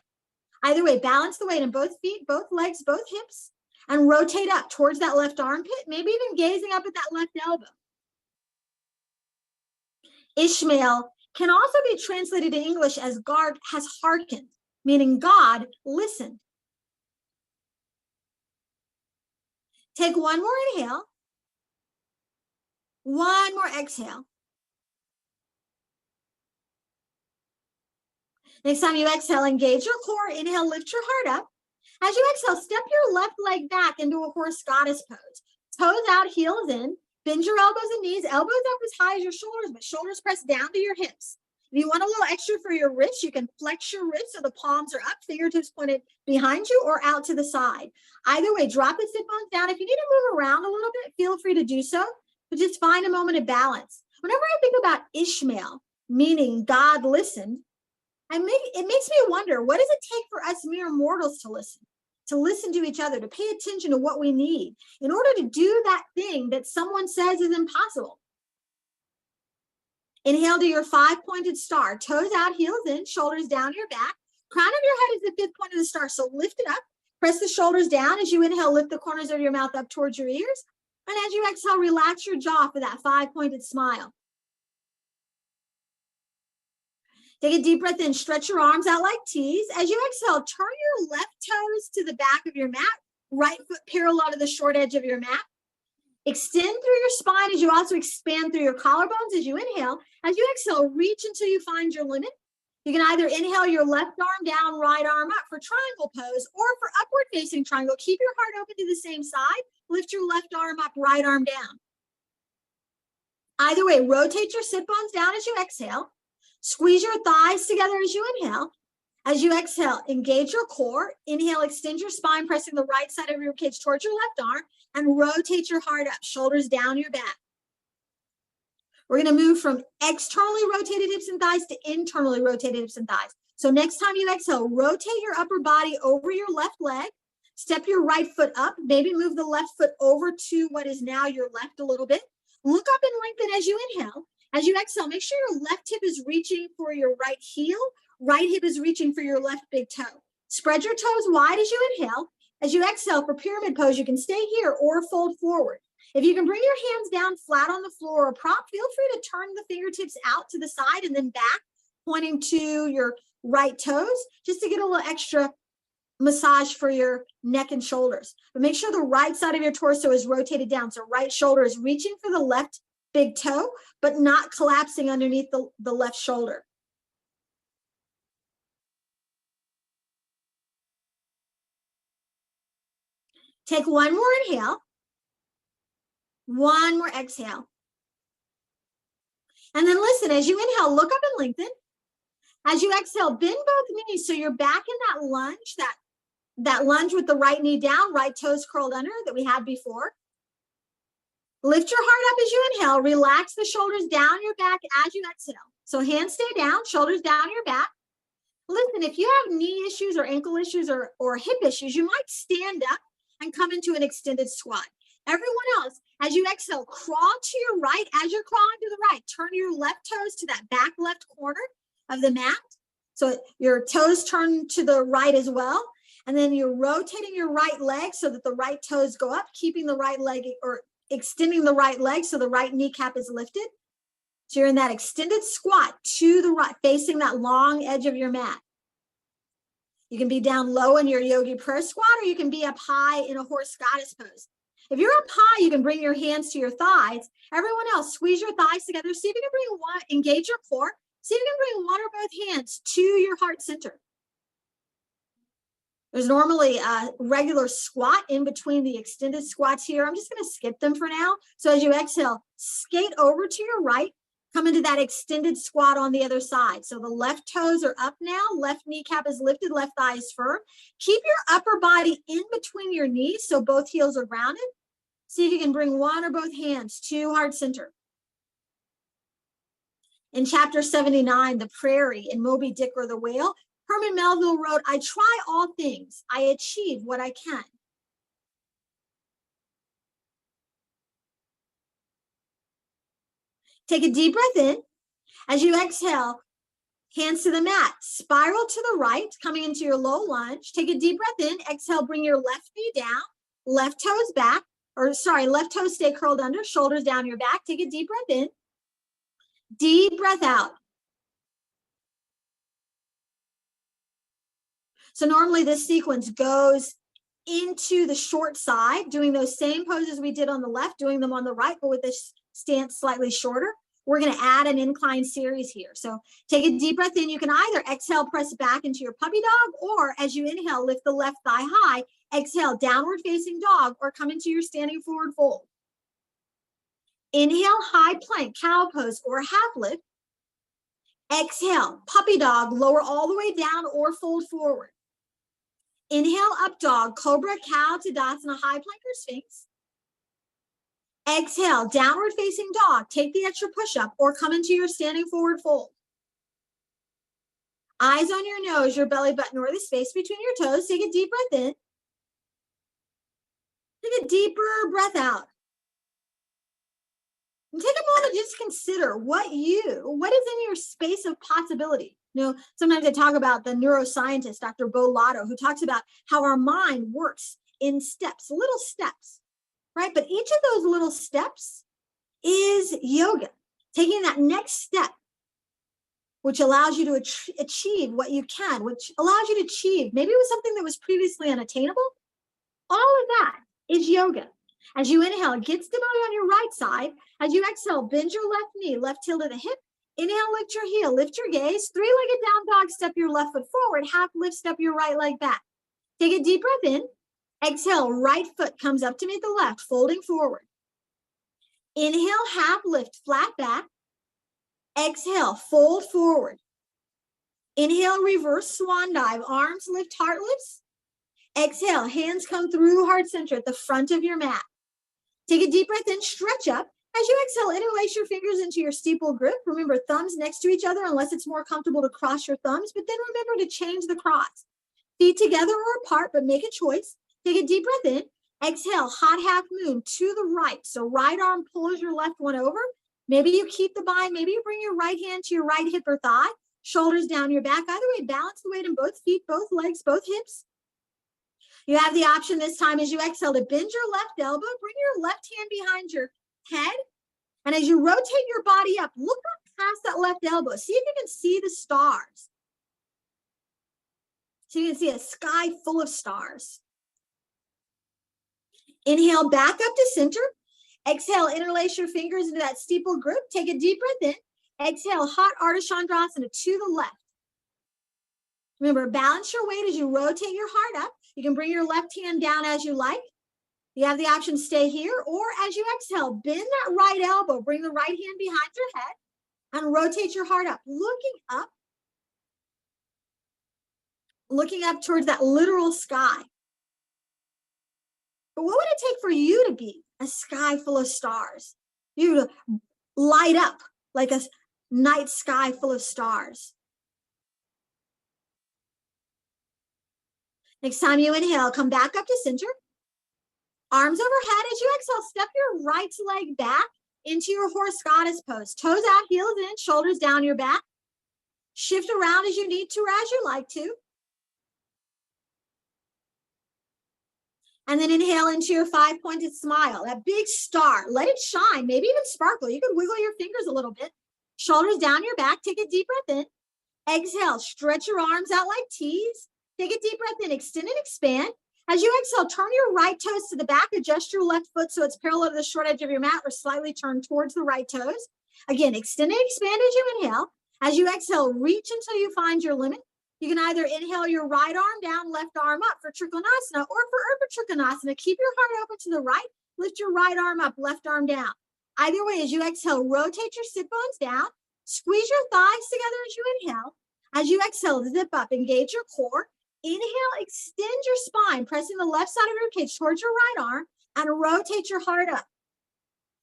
Either way, balance the weight in both feet, both legs, both hips, and rotate up towards that left armpit, maybe even gazing up at that left elbow. Ishmael can also be translated in English as God has hearkened, meaning God listened. Take one more inhale, one more exhale. Next time you exhale, engage your core. Inhale, lift your heart up. As you exhale, step your left leg back into a horse goddess pose. Toes out, heels in. Bend your elbows and knees. Elbows up as high as your shoulders, but shoulders press down to your hips. If you want a little extra for your wrists, you can flex your wrists so the palms are up, fingertips pointed behind you or out to the side. Either way, drop the sit bones down. If you need to move around a little bit, feel free to do so, but just find a moment of balance. Whenever I think about Ishmael, meaning God listened, it makes me wonder, what does it take for us mere mortals to listen to each other, to pay attention to what we need in order to do that thing that someone says is impossible? Inhale to your 5-pointed star, toes out, heels in, shoulders down your back. Crown of your head is the 5th point of the star, so lift it up. Press the shoulders down. As you inhale, lift the corners of your mouth up towards your ears. And as you exhale, relax your jaw for that 5-pointed smile. Take a deep breath in, stretch your arms out like T's. As you exhale, turn your left toes to the back of your mat, right foot parallel to the short edge of your mat. Extend through your spine as you also expand through your collarbones as you inhale. As you exhale, reach until you find your limit. You can either inhale your left arm down, right arm up for triangle pose, or for upward facing triangle, keep your heart open to the same side. Lift your left arm up, right arm down. Either way, rotate your sit bones down as you exhale. Squeeze your thighs together as you inhale. As you exhale, engage your core. Inhale, extend your spine, pressing the right side of your ribcage towards your left arm, and rotate your heart up, shoulders down your back. We're going to move from externally rotated hips and thighs to internally rotated hips and thighs. So next time you exhale, rotate your upper body over your left leg. Step your right foot up. Maybe move the left foot over to what is now your left a little bit. Look up and lengthen as you inhale. As you exhale, make sure your left hip is reaching for your right heel. Right hip is reaching for your left big toe. Spread your toes wide as you inhale. As you exhale for pyramid pose, you can stay here or fold forward. If you can bring your hands down flat on the floor or prop, feel free to turn the fingertips out to the side and then back, pointing to your right toes, just to get a little extra massage for your neck and shoulders. But make sure the right side of your torso is rotated down. So right shoulder is reaching for the left big toe, but not collapsing underneath the left shoulder. Take one more inhale, one more exhale. And then listen, as you inhale, look up and lengthen. As you exhale, bend both knees so you're back in that lunge, that lunge with the right knee down, right toes curled under that we had before. Lift your heart up as you inhale. Relax the shoulders down your back as you exhale. So hands stay down, shoulders down your back. Listen, if you have knee issues or ankle issues or hip issues, you might stand up and come into an extended squat. Everyone else, as you exhale, crawl to your right. As you're crawling to the right, turn your left toes to that back left corner of the mat. So your toes turn to the right as well. And then you're rotating your right leg so that the right toes go up, keeping the right leg or extending the right leg so the right kneecap is lifted. So you're in that extended squat to the right, facing that long edge of your mat. You can be down low in your yogi prayer squat, or you can be up high in a horse goddess pose. If you're up high, you can bring your hands to your thighs. Everyone else, squeeze your thighs together. See if you can bring one, engage your core. See if you can bring one or both hands to your heart center. There's normally a regular squat in between the extended squats here. I'm just going to skip them for now. So as you exhale, skate over to your right, come into that extended squat on the other side. So the left toes are up now, left kneecap is lifted, left thigh is firm. Keep your upper body in between your knees so both heels are grounded. See if you can bring one or both hands to heart center. In chapter 79, The Prairie in Moby Dick or the Whale, Herman Melville wrote, "I try all things, I achieve what I can." Take a deep breath in. As you exhale, hands to the mat, spiral to the right, coming into your low lunge. Take a deep breath in, exhale, bring your left knee down, left toes back, left toes stay curled under, shoulders down your back. Take a deep breath in, deep breath out. So normally this sequence goes into the short side, doing those same poses we did on the left, doing them on the right, but with this stance slightly shorter. We're going to add an incline series here. So take a deep breath in. You can either exhale, press back into your puppy dog, or as you inhale, lift the left thigh high, exhale, downward facing dog, or come into your standing forward fold. Inhale, high plank, cow pose, or half lift. Exhale, puppy dog, lower all the way down or fold forward. Inhale, up dog, cobra, cow, tadasana, high plank or sphinx. Exhale, downward facing dog. Take the extra push-up or come into your standing forward fold. Eyes on your nose, your belly button, or the space between your toes. Take a deep breath in. Take a deeper breath out. And take a moment to just consider what is in your space of possibility. You know, sometimes I talk about the neuroscientist, Dr. Bo Lotto, who talks about how our mind works in steps, little steps, right? But each of those little steps is yoga, taking that next step, which allows you to achieve what you can, which allows you to achieve, maybe it was something that was previously unattainable. All of that is yoga. As you inhale, get stability on your right side. As you exhale, bend your left knee, left heel to the hip. Inhale, lift your heel, lift your gaze. Three-legged down dog, step your left foot forward. Half lift, step your right leg back. Take a deep breath in. Exhale, right foot comes up to meet the left, folding forward. Inhale, half lift, flat back. Exhale, fold forward. Inhale, reverse swan dive, arms lift, heart lifts. Exhale, hands come through heart center at the front of your mat. Take a deep breath in, stretch up. As you exhale, interlace your fingers into your steeple grip. Remember, thumbs next to each other unless it's more comfortable to cross your thumbs, but then remember to change the cross. Feet together or apart, but make a choice. Take a deep breath in. Exhale, hot half moon to the right. So right arm pulls your left one over. Maybe you keep the bind. Maybe you bring your right hand to your right hip or thigh. Shoulders down your back. Either way, balance the weight in both feet, both legs, both hips. You have the option this time as you exhale to bend your left elbow, bring your left hand behind your head. And as you rotate your body up, look up past that left elbow. See if you can see the stars. So you can see a sky full of stars. Inhale back up to center. Exhale, interlace your fingers into that steeple grip. Take a deep breath in. Exhale, hot Ardha Chandrasana to the left. Remember, balance your weight as you rotate your heart up. You can bring your left hand down as you like. You have the option to stay here, or as you exhale, bend that right elbow, bring the right hand behind your head, and rotate your heart up. Looking up, looking up towards that literal sky. But what would it take for you to be a sky full of stars? You to light up like a night sky full of stars. Next time you inhale, come back up to center. Arms overhead. As you exhale, step your right leg back into your horse goddess pose. Toes out, heels in, shoulders down your back. Shift around as you need to or as you like to. And then inhale into your 5-pointed smile, that big star. Let it shine, maybe even sparkle. You could wiggle your fingers a little bit. Shoulders down your back. Take a deep breath in. Exhale, stretch your arms out like T's. Take a deep breath in, extend and expand. As you exhale, turn your right toes to the back. Adjust your left foot so it's parallel to the short edge of your mat or slightly turn towards the right toes. Again, extend and expand as you inhale. As you exhale, reach until you find your limit. You can either inhale your right arm down, left arm up for Trikonasana, or for Urdhva Trikonasana, keep your heart open to the right, lift your right arm up, left arm down. Either way, as you exhale, rotate your sit bones down, squeeze your thighs together as you inhale. As you exhale, zip up, engage your core. Inhale, extend your spine, pressing the left side of your cage towards your right arm, and rotate your heart up.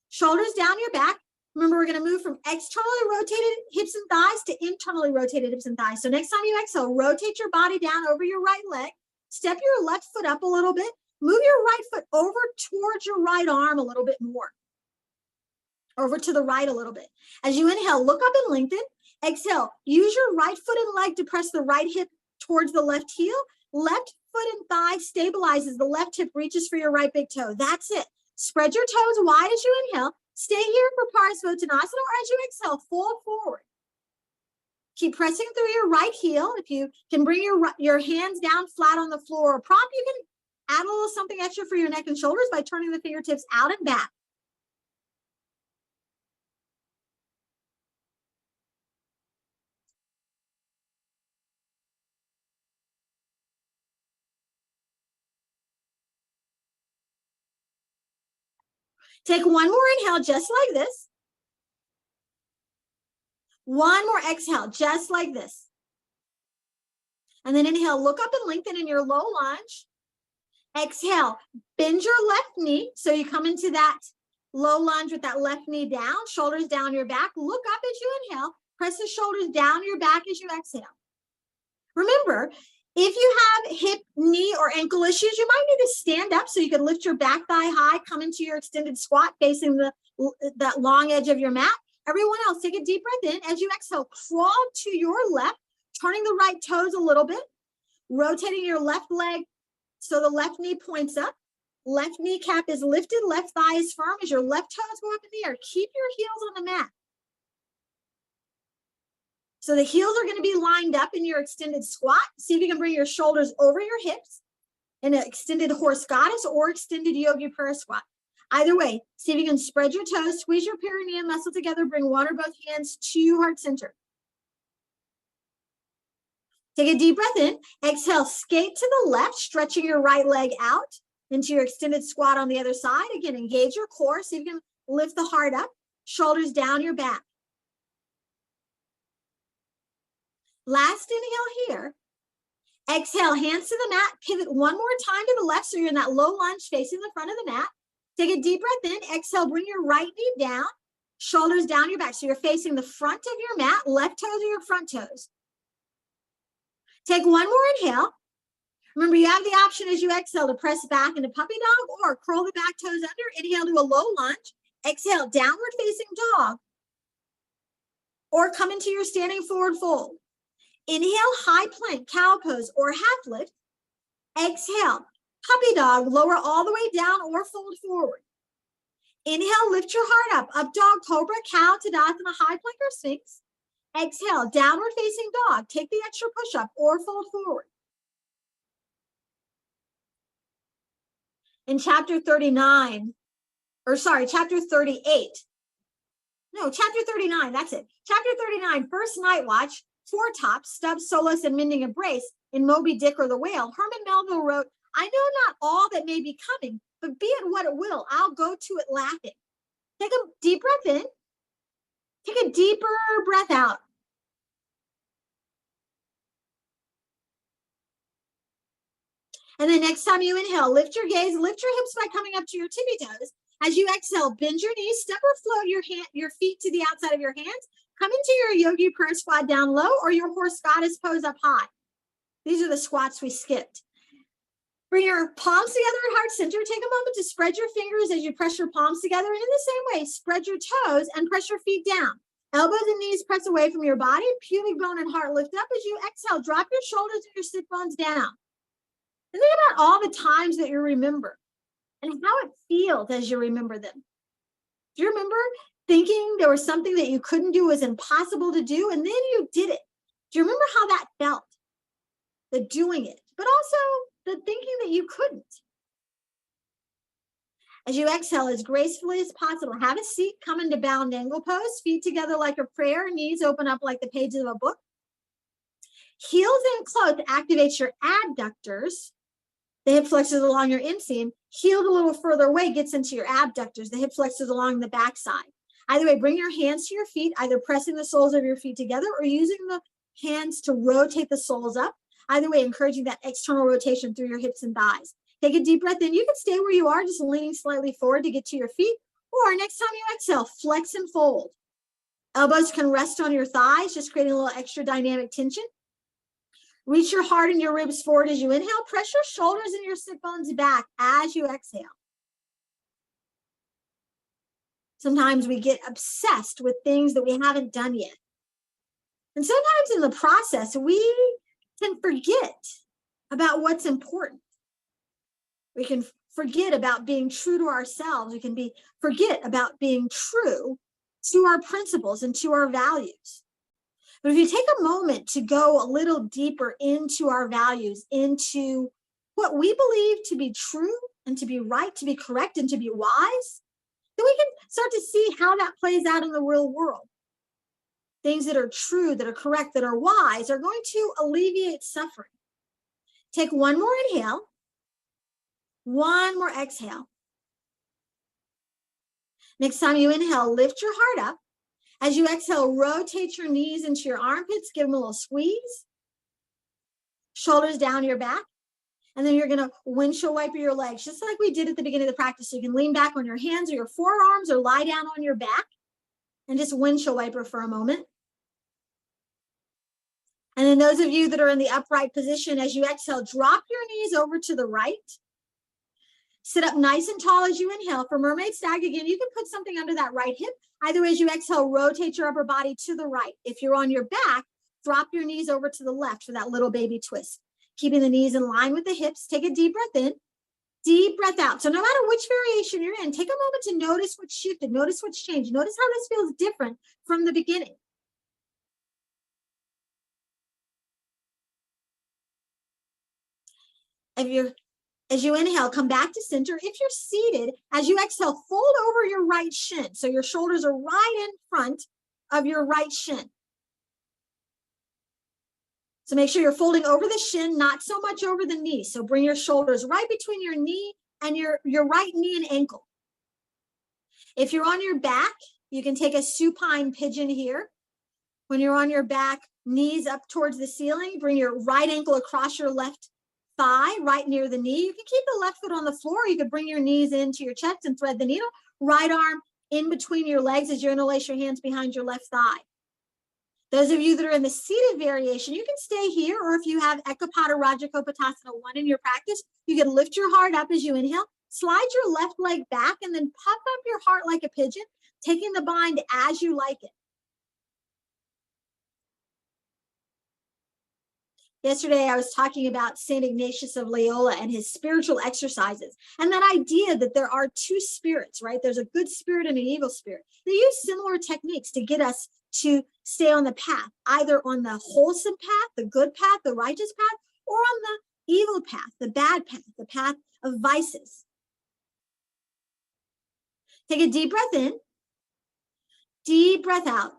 Shoulders down your back. Remember, we're going to move from externally rotated hips and thighs to internally rotated hips and thighs. So next time you exhale, rotate your body down over your right leg. Step your left foot up a little bit. Move your right foot over towards your right arm a little bit more. Over to the right a little bit. As you inhale, look up and lengthen. Exhale, use your right foot and leg to press the right hip towards the left heel. Left foot and thigh stabilizes. The left hip reaches for your right big toe. That's it. Spread your toes wide as you inhale. Stay here for Parsvottanasana, or as you exhale, fold forward. Keep pressing through your right heel. If you can bring your hands down flat on the floor or prop, you can add a little something extra for your neck and shoulders by turning the fingertips out and back. Take one more inhale, just like this. One more exhale, just like this. And then inhale, look up and lengthen in your low lunge. Exhale, bend your left knee. So you come into that low lunge with that left knee down, shoulders down your back. Look up as you inhale. Press the shoulders down your back as you exhale. Remember, if you have hip, knee, or ankle issues, you might need to stand up so you can lift your back thigh high, come into your extended squat facing that long edge of your mat. Everyone else, take a deep breath in. As you exhale, crawl to your left, turning the right toes a little bit, rotating your left leg so the left knee points up. Left kneecap is lifted, left thigh is firm as your left toes go up in the air. Keep your heels on the mat. So the heels are going to be lined up in your extended squat. See if you can bring your shoulders over your hips in an extended horse goddess or extended yogi prayer squat. Either way, see if you can spread your toes, squeeze your perineum muscle together, bring one or both hands to heart center. Take a deep breath in. Exhale, skate to the left, stretching your right leg out into your extended squat on the other side. Again, engage your core. See if you can lift the heart up, shoulders down your back. Last inhale here. Exhale, hands to the mat. Pivot one more time to the left so you're in that low lunge facing the front of the mat. Take a deep breath in. Exhale, bring your right knee down, shoulders down your back. So you're facing the front of your mat, left toes are your front toes. Take one more inhale. Remember, you have the option as you exhale to press back into puppy dog or curl the back toes under. Inhale to a low lunge. Exhale, downward facing dog. Or come into your standing forward fold. Inhale, high plank, cow pose, or half lift. Exhale, puppy dog, lower all the way down or fold forward. Inhale, lift your heart up dog, cobra, cow, tadasana, high plank, or sphinx. Exhale, downward facing dog. Take the extra push up or fold forward. In chapter 38. No, chapter 39, that's it. Chapter 39, first night watch, four tops, Stubbs, Solus, and Mending a Brace in Moby Dick or the Whale. Herman Melville wrote, I know not all that may be coming, but be it what it will, I'll go to it laughing. Take a deep breath in. Take a deeper breath out. And then next time you inhale, lift your gaze, lift your hips by coming up to your tippy toes. As you exhale, bend your knees, step or float your feet to the outside of your hands. Come into your yogi prayer squat down low or your horse goddess pose up high. These are the squats we skipped. Bring your palms together at heart center. Take a moment to spread your fingers as you press your palms together. And in the same way, spread your toes and press your feet down. Elbows and knees press away from your body. Pubic bone and heart lift up. As you exhale, drop your shoulders and your sit bones down. And think about all the times that you remember and how it feels as you remember them. Do you remember thinking there was something that you couldn't do, was impossible to do, and then you did it? Do you remember how that felt? The doing it, but also the thinking that you couldn't. As you exhale as gracefully as possible, have a seat, come into bound angle pose, feet together like a prayer, knees open up like the pages of a book. Heels in close activates your adductors. The hip flexors along your inseam. Heeled a little further away gets into your abductors. The hip flexors along the backside. Either way, bring your hands to your feet, either pressing the soles of your feet together or using the hands to rotate the soles up. Either way, encouraging that external rotation through your hips and thighs. Take a deep breath in. You can stay where you are, just leaning slightly forward to get to your feet. Or next time you exhale, flex and fold. Elbows can rest on your thighs, just creating a little extra dynamic tension. Reach your heart and your ribs forward as you inhale. Press your shoulders and your sit bones back as you exhale. Sometimes we get obsessed with things that we haven't done yet. And sometimes in the process, we can forget about what's important. We can forget about being true to ourselves. We can forget about being true to our principles and to our values. But if you take a moment to go a little deeper into our values, into what we believe to be true and to be right, to be correct and to be wise, then we can start to see how that plays out in the real world. Things that are true, that are correct, that are wise are going to alleviate suffering. Take one more inhale, one more exhale. Next time you inhale, lift your heart up. As you exhale, rotate your knees into your armpits, give them a little squeeze. Shoulders down your back. And then you're going to windshield wiper your legs, just like we did at the beginning of the practice. So you can lean back on your hands or your forearms or lie down on your back and just windshield wiper for a moment. And then those of you that are in the upright position, as you exhale, drop your knees over to the right. Sit up nice and tall as you inhale. For mermaid stag, again, you can put something under that right hip. Either way, as you exhale, rotate your upper body to the right. If you're on your back, drop your knees over to the left for that little baby twist. Keeping the knees in line with the hips. Take a deep breath in, deep breath out. So no matter which variation you're in, take a moment to notice what's shifted, notice what's changed, notice how this feels different from the beginning. As you inhale, come back to center. If you're seated, as you exhale, fold over your right shin. So your shoulders are right in front of your right shin. So make sure you're folding over the shin, not so much over the knee. So bring your shoulders right between your knee and your right knee and ankle. If you're on your back, you can take a supine pigeon here. When you're on your back, knees up towards the ceiling, bring your right ankle across your left thigh, right near the knee. You can keep the left foot on the floor. You could bring your knees into your chest and thread the needle. Right arm in between your legs as you interlace your hands behind your left thigh. Those of you that are in the seated variation, you can stay here, or if you have Ekapada Rajakopatasana 1 in your practice, you can lift your heart up as you inhale, slide your left leg back, and then puff up your heart like a pigeon, taking the bind as you like it. Yesterday, I was talking about St. Ignatius of Loyola and his spiritual exercises, and that idea that there are two spirits, right? There's a good spirit and an evil spirit. They use similar techniques to get us to stay on the path, either on the wholesome path, the good path, the righteous path, or on the evil path, the bad path, the path of vices. Take a deep breath in, deep breath out.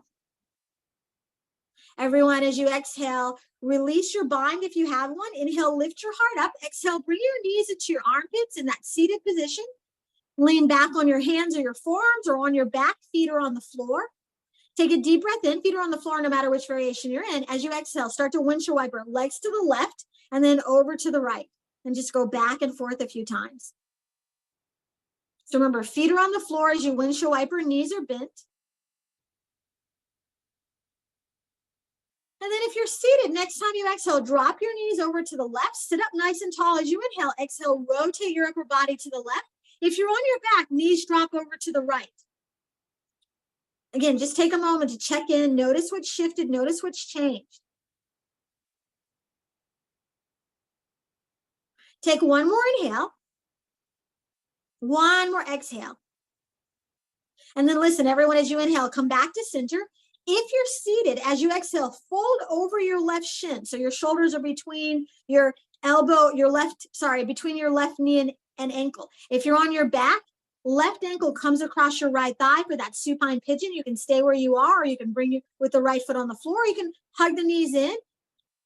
Everyone, as you exhale, release your bind if you have one. Inhale, lift your heart up. Exhale, bring your knees into your armpits in that seated position. Lean back on your hands or your forearms or on your back. Feet are on the floor. Take a deep breath in. Feet are on the floor no matter which variation you're in. As you exhale, start to windshield wiper. Legs to the left and then over to the right. And just go back and forth a few times. So remember, feet are on the floor as you windshield wiper, knees are bent. And then if you're seated, next time you exhale, drop your knees over to the left, sit up nice and tall as you inhale, exhale, rotate your upper body to the left. If you're on your back, knees drop over to the right. Again, just take a moment to check in, notice what's shifted, notice what's changed. Take one more inhale, one more exhale. And then listen, everyone, as you inhale, come back to center. If you're seated, as you exhale, fold over your left shin. So your shoulders are between your elbow, between your left knee and ankle. If you're on your back, left ankle comes across your right thigh for that supine pigeon. You can stay where you are, or you can bring you with the right foot on the floor. You can hug the knees in.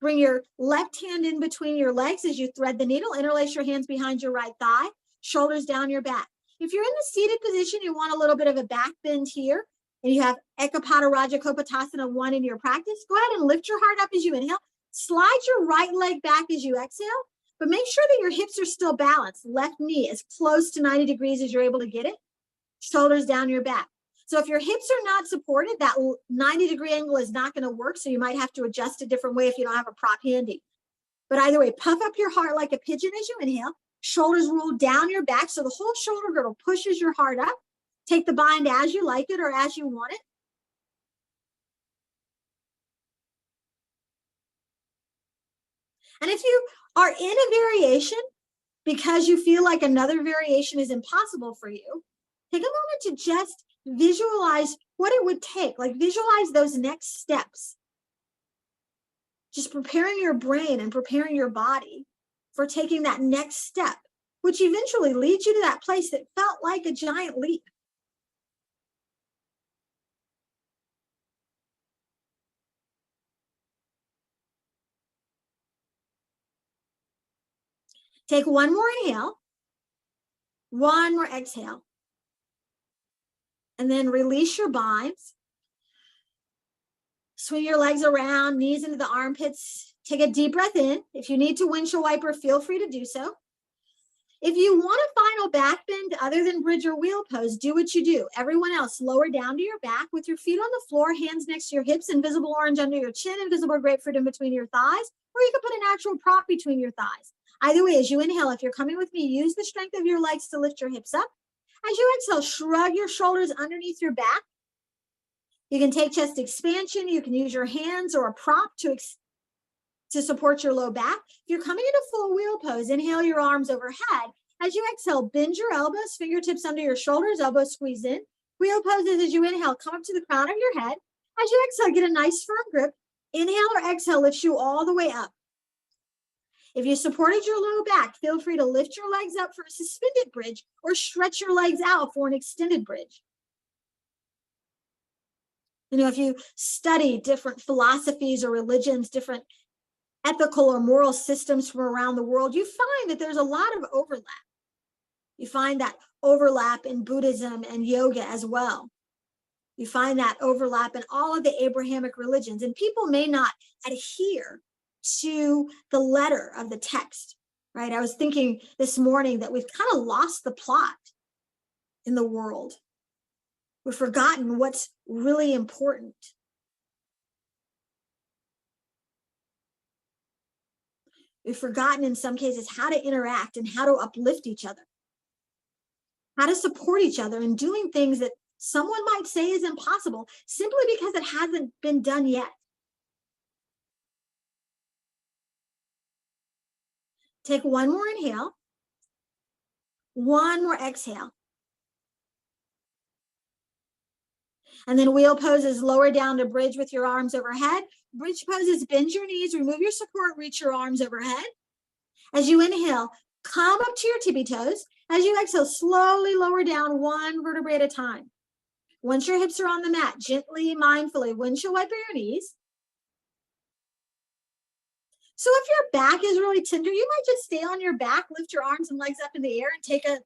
Bring your left hand in between your legs as you thread the needle. Interlace your hands behind your right thigh, shoulders down your back. If you're in the seated position, you want a little bit of a back bend here, and you have Ekapada Raja Kopatasana 1 in your practice, go ahead and lift your heart up as you inhale. Slide your right leg back as you exhale, but make sure that your hips are still balanced. Left knee as close to 90 degrees as you're able to get it. Shoulders down your back. So if your hips are not supported, that 90-degree angle is not going to work, so you might have to adjust a different way if you don't have a prop handy. But either way, puff up your heart like a pigeon as you inhale. Shoulders roll down your back, so the whole shoulder girdle pushes your heart up. Take the bind as you like it or as you want it. And if you are in a variation because you feel like another variation is impossible for you, take a moment to just visualize what it would take, like visualize those next steps. Just preparing your brain and preparing your body for taking that next step, which eventually leads you to that place that felt like a giant leap. Take one more inhale, one more exhale, and then release your binds. Swing your legs around, knees into the armpits. Take a deep breath in. If you need to windshield wiper, feel free to do so. If you want a final back bend other than bridge or wheel pose, do what you do. Everyone else, lower down to your back with your feet on the floor, hands next to your hips, invisible orange under your chin, invisible grapefruit in between your thighs, or you can put an actual prop between your thighs. Either way, as you inhale, if you're coming with me, use the strength of your legs to lift your hips up. As you exhale, shrug your shoulders underneath your back. You can take chest expansion. You can use your hands or a prop to support your low back. If you're coming into full wheel pose, inhale your arms overhead. As you exhale, bend your elbows, fingertips under your shoulders, elbows squeeze in. Wheel poses as you inhale, come up to the crown of your head. As you exhale, get a nice firm grip. Inhale or exhale lifts you all the way up. If you supported your low back, feel free to lift your legs up for a suspended bridge or stretch your legs out for an extended bridge. You know, if you study different philosophies or religions, different ethical or moral systems from around the world, you find that there's a lot of overlap. You find that overlap in Buddhism and yoga as well. You find that overlap in all of the Abrahamic religions, and people may not adhere to the letter of the text, right? I was thinking this morning that we've kind of lost the plot in the world. We've forgotten what's really important. We've forgotten in some cases how to interact and how to uplift each other, how to support each other in doing things that someone might say is impossible simply because it hasn't been done yet. Take one more inhale, one more exhale. And then wheel poses, lower down to bridge with your arms overhead. Bridge poses, bend your knees, remove your support, reach your arms overhead. As you inhale, come up to your tippy toes. As you exhale, slowly lower down one vertebrae at a time. Once your hips are on the mat, gently, mindfully, windshield wiper your knees. So if your back is really tender, you might just stay on your back, lift your arms and legs up in the air and take a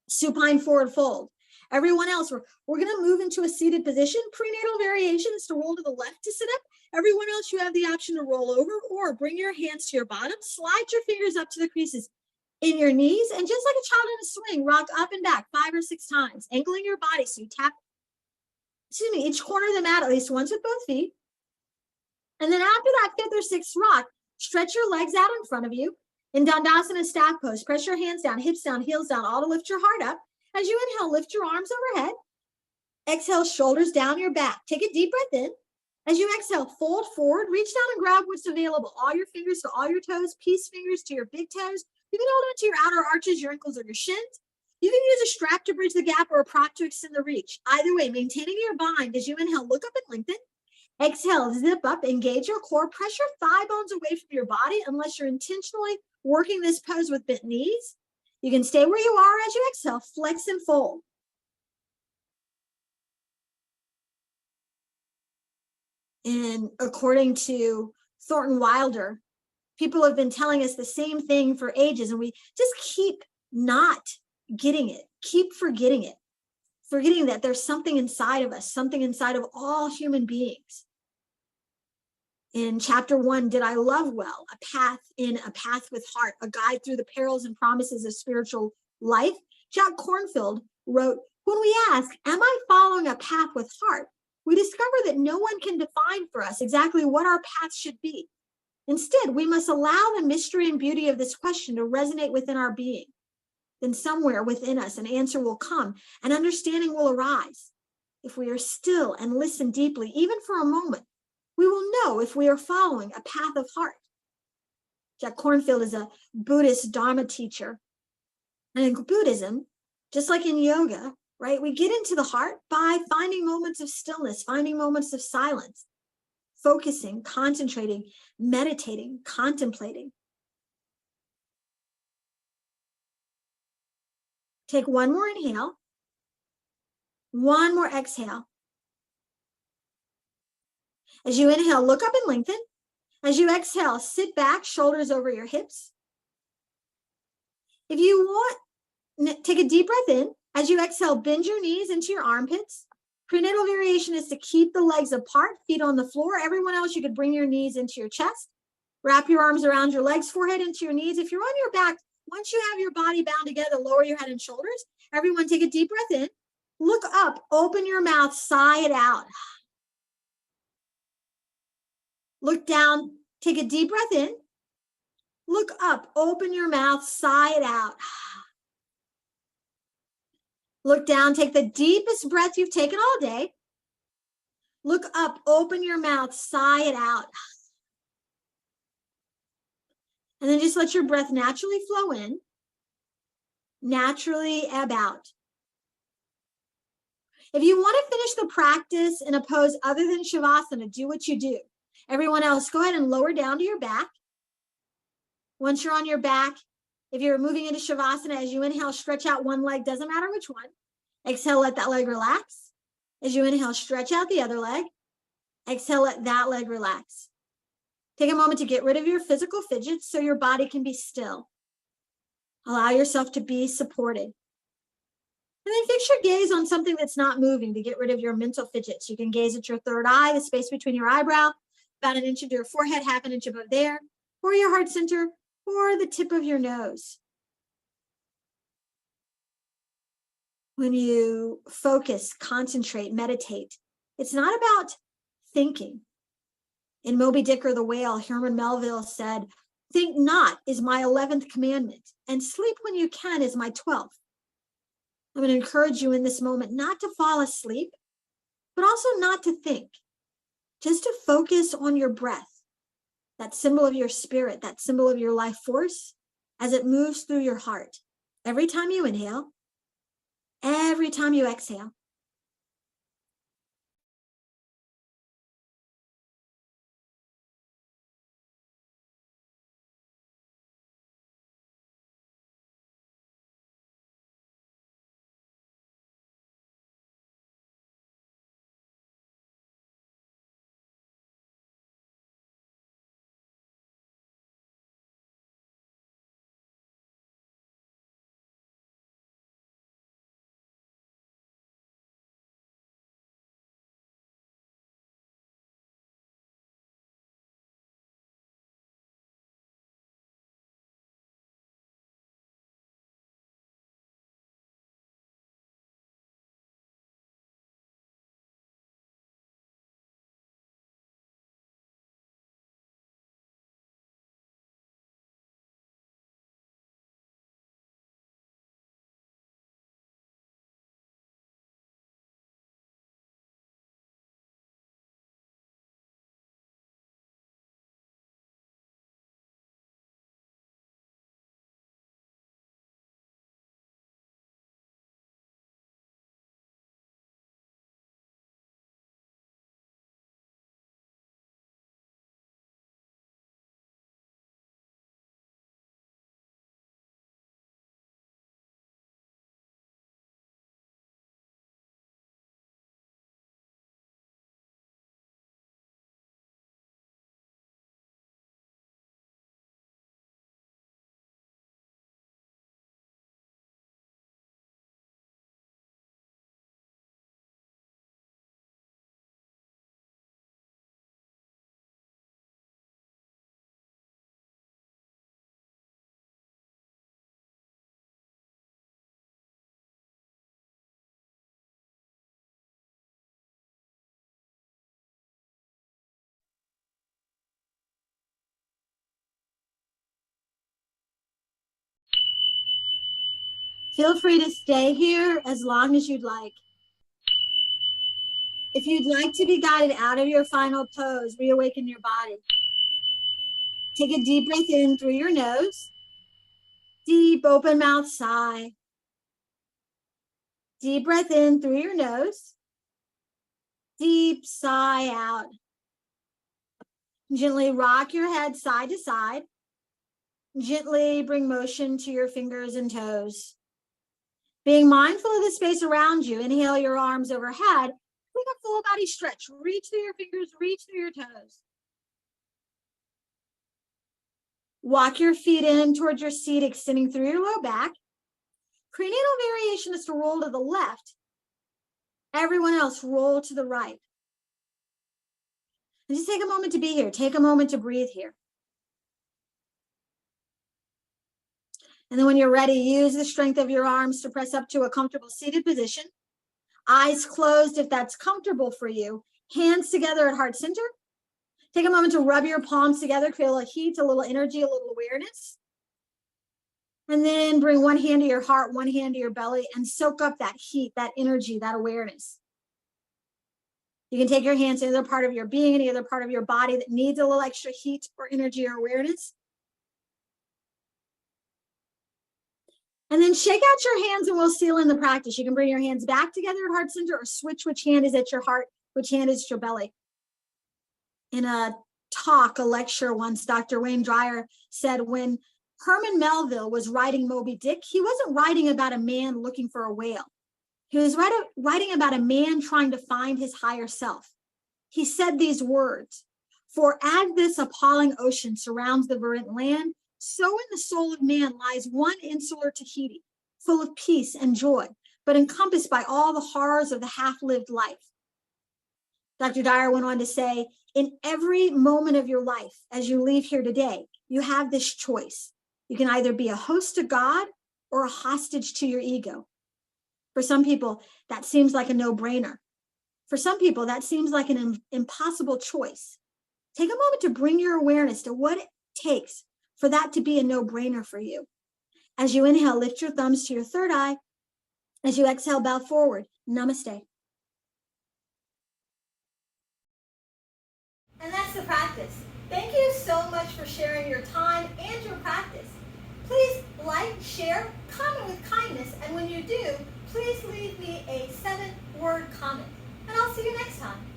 supine forward fold. Everyone else, we're going to move into a seated position. Prenatal variation is to roll to the left to sit up. Everyone else, you have the option to roll over or bring your hands to your bottom, slide your fingers up to the creases in your knees, and just like a child in a swing, rock up and back 5 or 6 times, angling your body so you tap, each corner of the mat at least once with both feet. And then after that 5th or 6th rock, stretch your legs out in front of you. In Dandasana staff pose, press your hands down, hips down, heels down, all to lift your heart up. As you inhale, lift your arms overhead. Exhale, shoulders down your back. Take a deep breath in. As you exhale, fold forward, reach down and grab what's available. All your fingers to all your toes, peace fingers to your big toes. You can hold on to your outer arches, your ankles, or your shins. You can use a strap to bridge the gap or a prop to extend the reach. Either way, maintaining your bind. As you inhale, look up and lengthen. Exhale, zip up, engage your core. Press your thigh bones away from your body unless you're intentionally working this pose with bent knees. You can stay where you are as you exhale, flex and fold. And according to Thornton Wilder, people have been telling us the same thing for ages, and we just keep not getting it, keep forgetting it, forgetting that there's something inside of us, something inside of all human beings. In chapter 1, Did I Love Well? A path with heart, a guide through the perils and promises of spiritual life. Jack Kornfield wrote, when we ask, am I following a path with heart? We discover that no one can define for us exactly what our path should be. Instead, we must allow the mystery and beauty of this question to resonate within our being. Then somewhere within us, an answer will come, and understanding will arise. If we are still and listen deeply, even for a moment, we will know if we are following a path of heart. Jack Kornfield is a Buddhist Dharma teacher. And in Buddhism, just like in yoga, right, we get into the heart by finding moments of stillness, finding moments of silence, focusing, concentrating, meditating, contemplating. Take one more inhale, one more exhale. As you inhale, look up and lengthen. As you exhale, sit back, shoulders over your hips. If you want, take a deep breath in. As you exhale, bend your knees into your armpits. Prenatal variation is to keep the legs apart, feet on the floor. Everyone else, you could bring your knees into your chest. Wrap your arms around your legs, forehead into your knees. If you're on your back, once you have your body bound together, lower your head and shoulders. Everyone take a deep breath in. Look up, open your mouth, sigh it out. Look down, take a deep breath in. Look up, open your mouth, sigh it out. Look down, take the deepest breath you've taken all day. Look up, open your mouth, sigh it out. And then just let your breath naturally flow in, naturally ebb out. If you want to finish the practice in a pose other than Shavasana, do what you do. Everyone else, go ahead and lower down to your back. Once you're on your back, if you're moving into Shavasana, as you inhale, stretch out one leg, doesn't matter which one. Exhale, let that leg relax. As you inhale, stretch out the other leg. Exhale, let that leg relax. Take a moment to get rid of your physical fidgets so your body can be still. Allow yourself to be supported. And then fix your gaze on something that's not moving to get rid of your mental fidgets. You can gaze at your third eye, the space between your eyebrow, about an inch into your forehead, half an inch above there, or your heart center, or the tip of your nose. When you focus, concentrate, meditate, it's not about thinking. In Moby Dick or the Whale, Herman Melville said, think not is my 11th commandment, and sleep when you can is my 12th. I'm going to encourage you in this moment not to fall asleep, but also not to think, just to focus on your breath, that symbol of your spirit, that symbol of your life force, as it moves through your heart. Every time you inhale, every time you exhale. Feel free to stay here as long as you'd like. If you'd like to be guided out of your final pose, reawaken your body. Take a deep breath in through your nose. Deep open mouth sigh. Deep breath in through your nose. Deep sigh out. Gently rock your head side to side. Gently bring motion to your fingers and toes. Being mindful of the space around you, inhale your arms overhead. Take a full body stretch. Reach through your fingers, reach through your toes. Walk your feet in towards your seat, extending through your low back. Prenatal variation is to roll to the left. Everyone else roll to the right. And just take a moment to be here. Take a moment to breathe here. And then when you're ready, use the strength of your arms to press up to a comfortable seated position. Eyes closed if that's comfortable for you. Hands together at heart center. Take a moment to rub your palms together, create a little heat, a little energy, a little awareness. And then bring one hand to your heart, one hand to your belly, and soak up that heat, that energy, that awareness. You can take your hands to any other part of your being, any other part of your body that needs a little extra heat or energy or awareness. And then shake out your hands and we'll seal in the practice. You can bring your hands back together at heart center or switch which hand is at your heart, which hand is at your belly. In a talk, a lecture once, Dr. Wayne Dyer said when Herman Melville was writing Moby Dick, he wasn't writing about a man looking for a whale. He was writing about a man trying to find his higher self. He said these words, "For as this appalling ocean surrounds the verdant land, so in the soul of man lies one insular Tahiti, full of peace and joy, but encompassed by all the horrors of the half-lived life." Dr. Dyer went on to say, in every moment of your life, as you leave here today, you have this choice. You can either be a host to God or a hostage to your ego. For some people, that seems like a no-brainer. For some people, that seems like an impossible choice. Take a moment to bring your awareness to what it takes for that to be a no-brainer for you. As you inhale, lift your thumbs to your third eye. As you exhale, bow forward. Namaste. And that's the practice. Thank you so much for sharing your time and your practice. Please like, share, comment with kindness, and when you do, please leave me a 7-word comment. And I'll see you next time.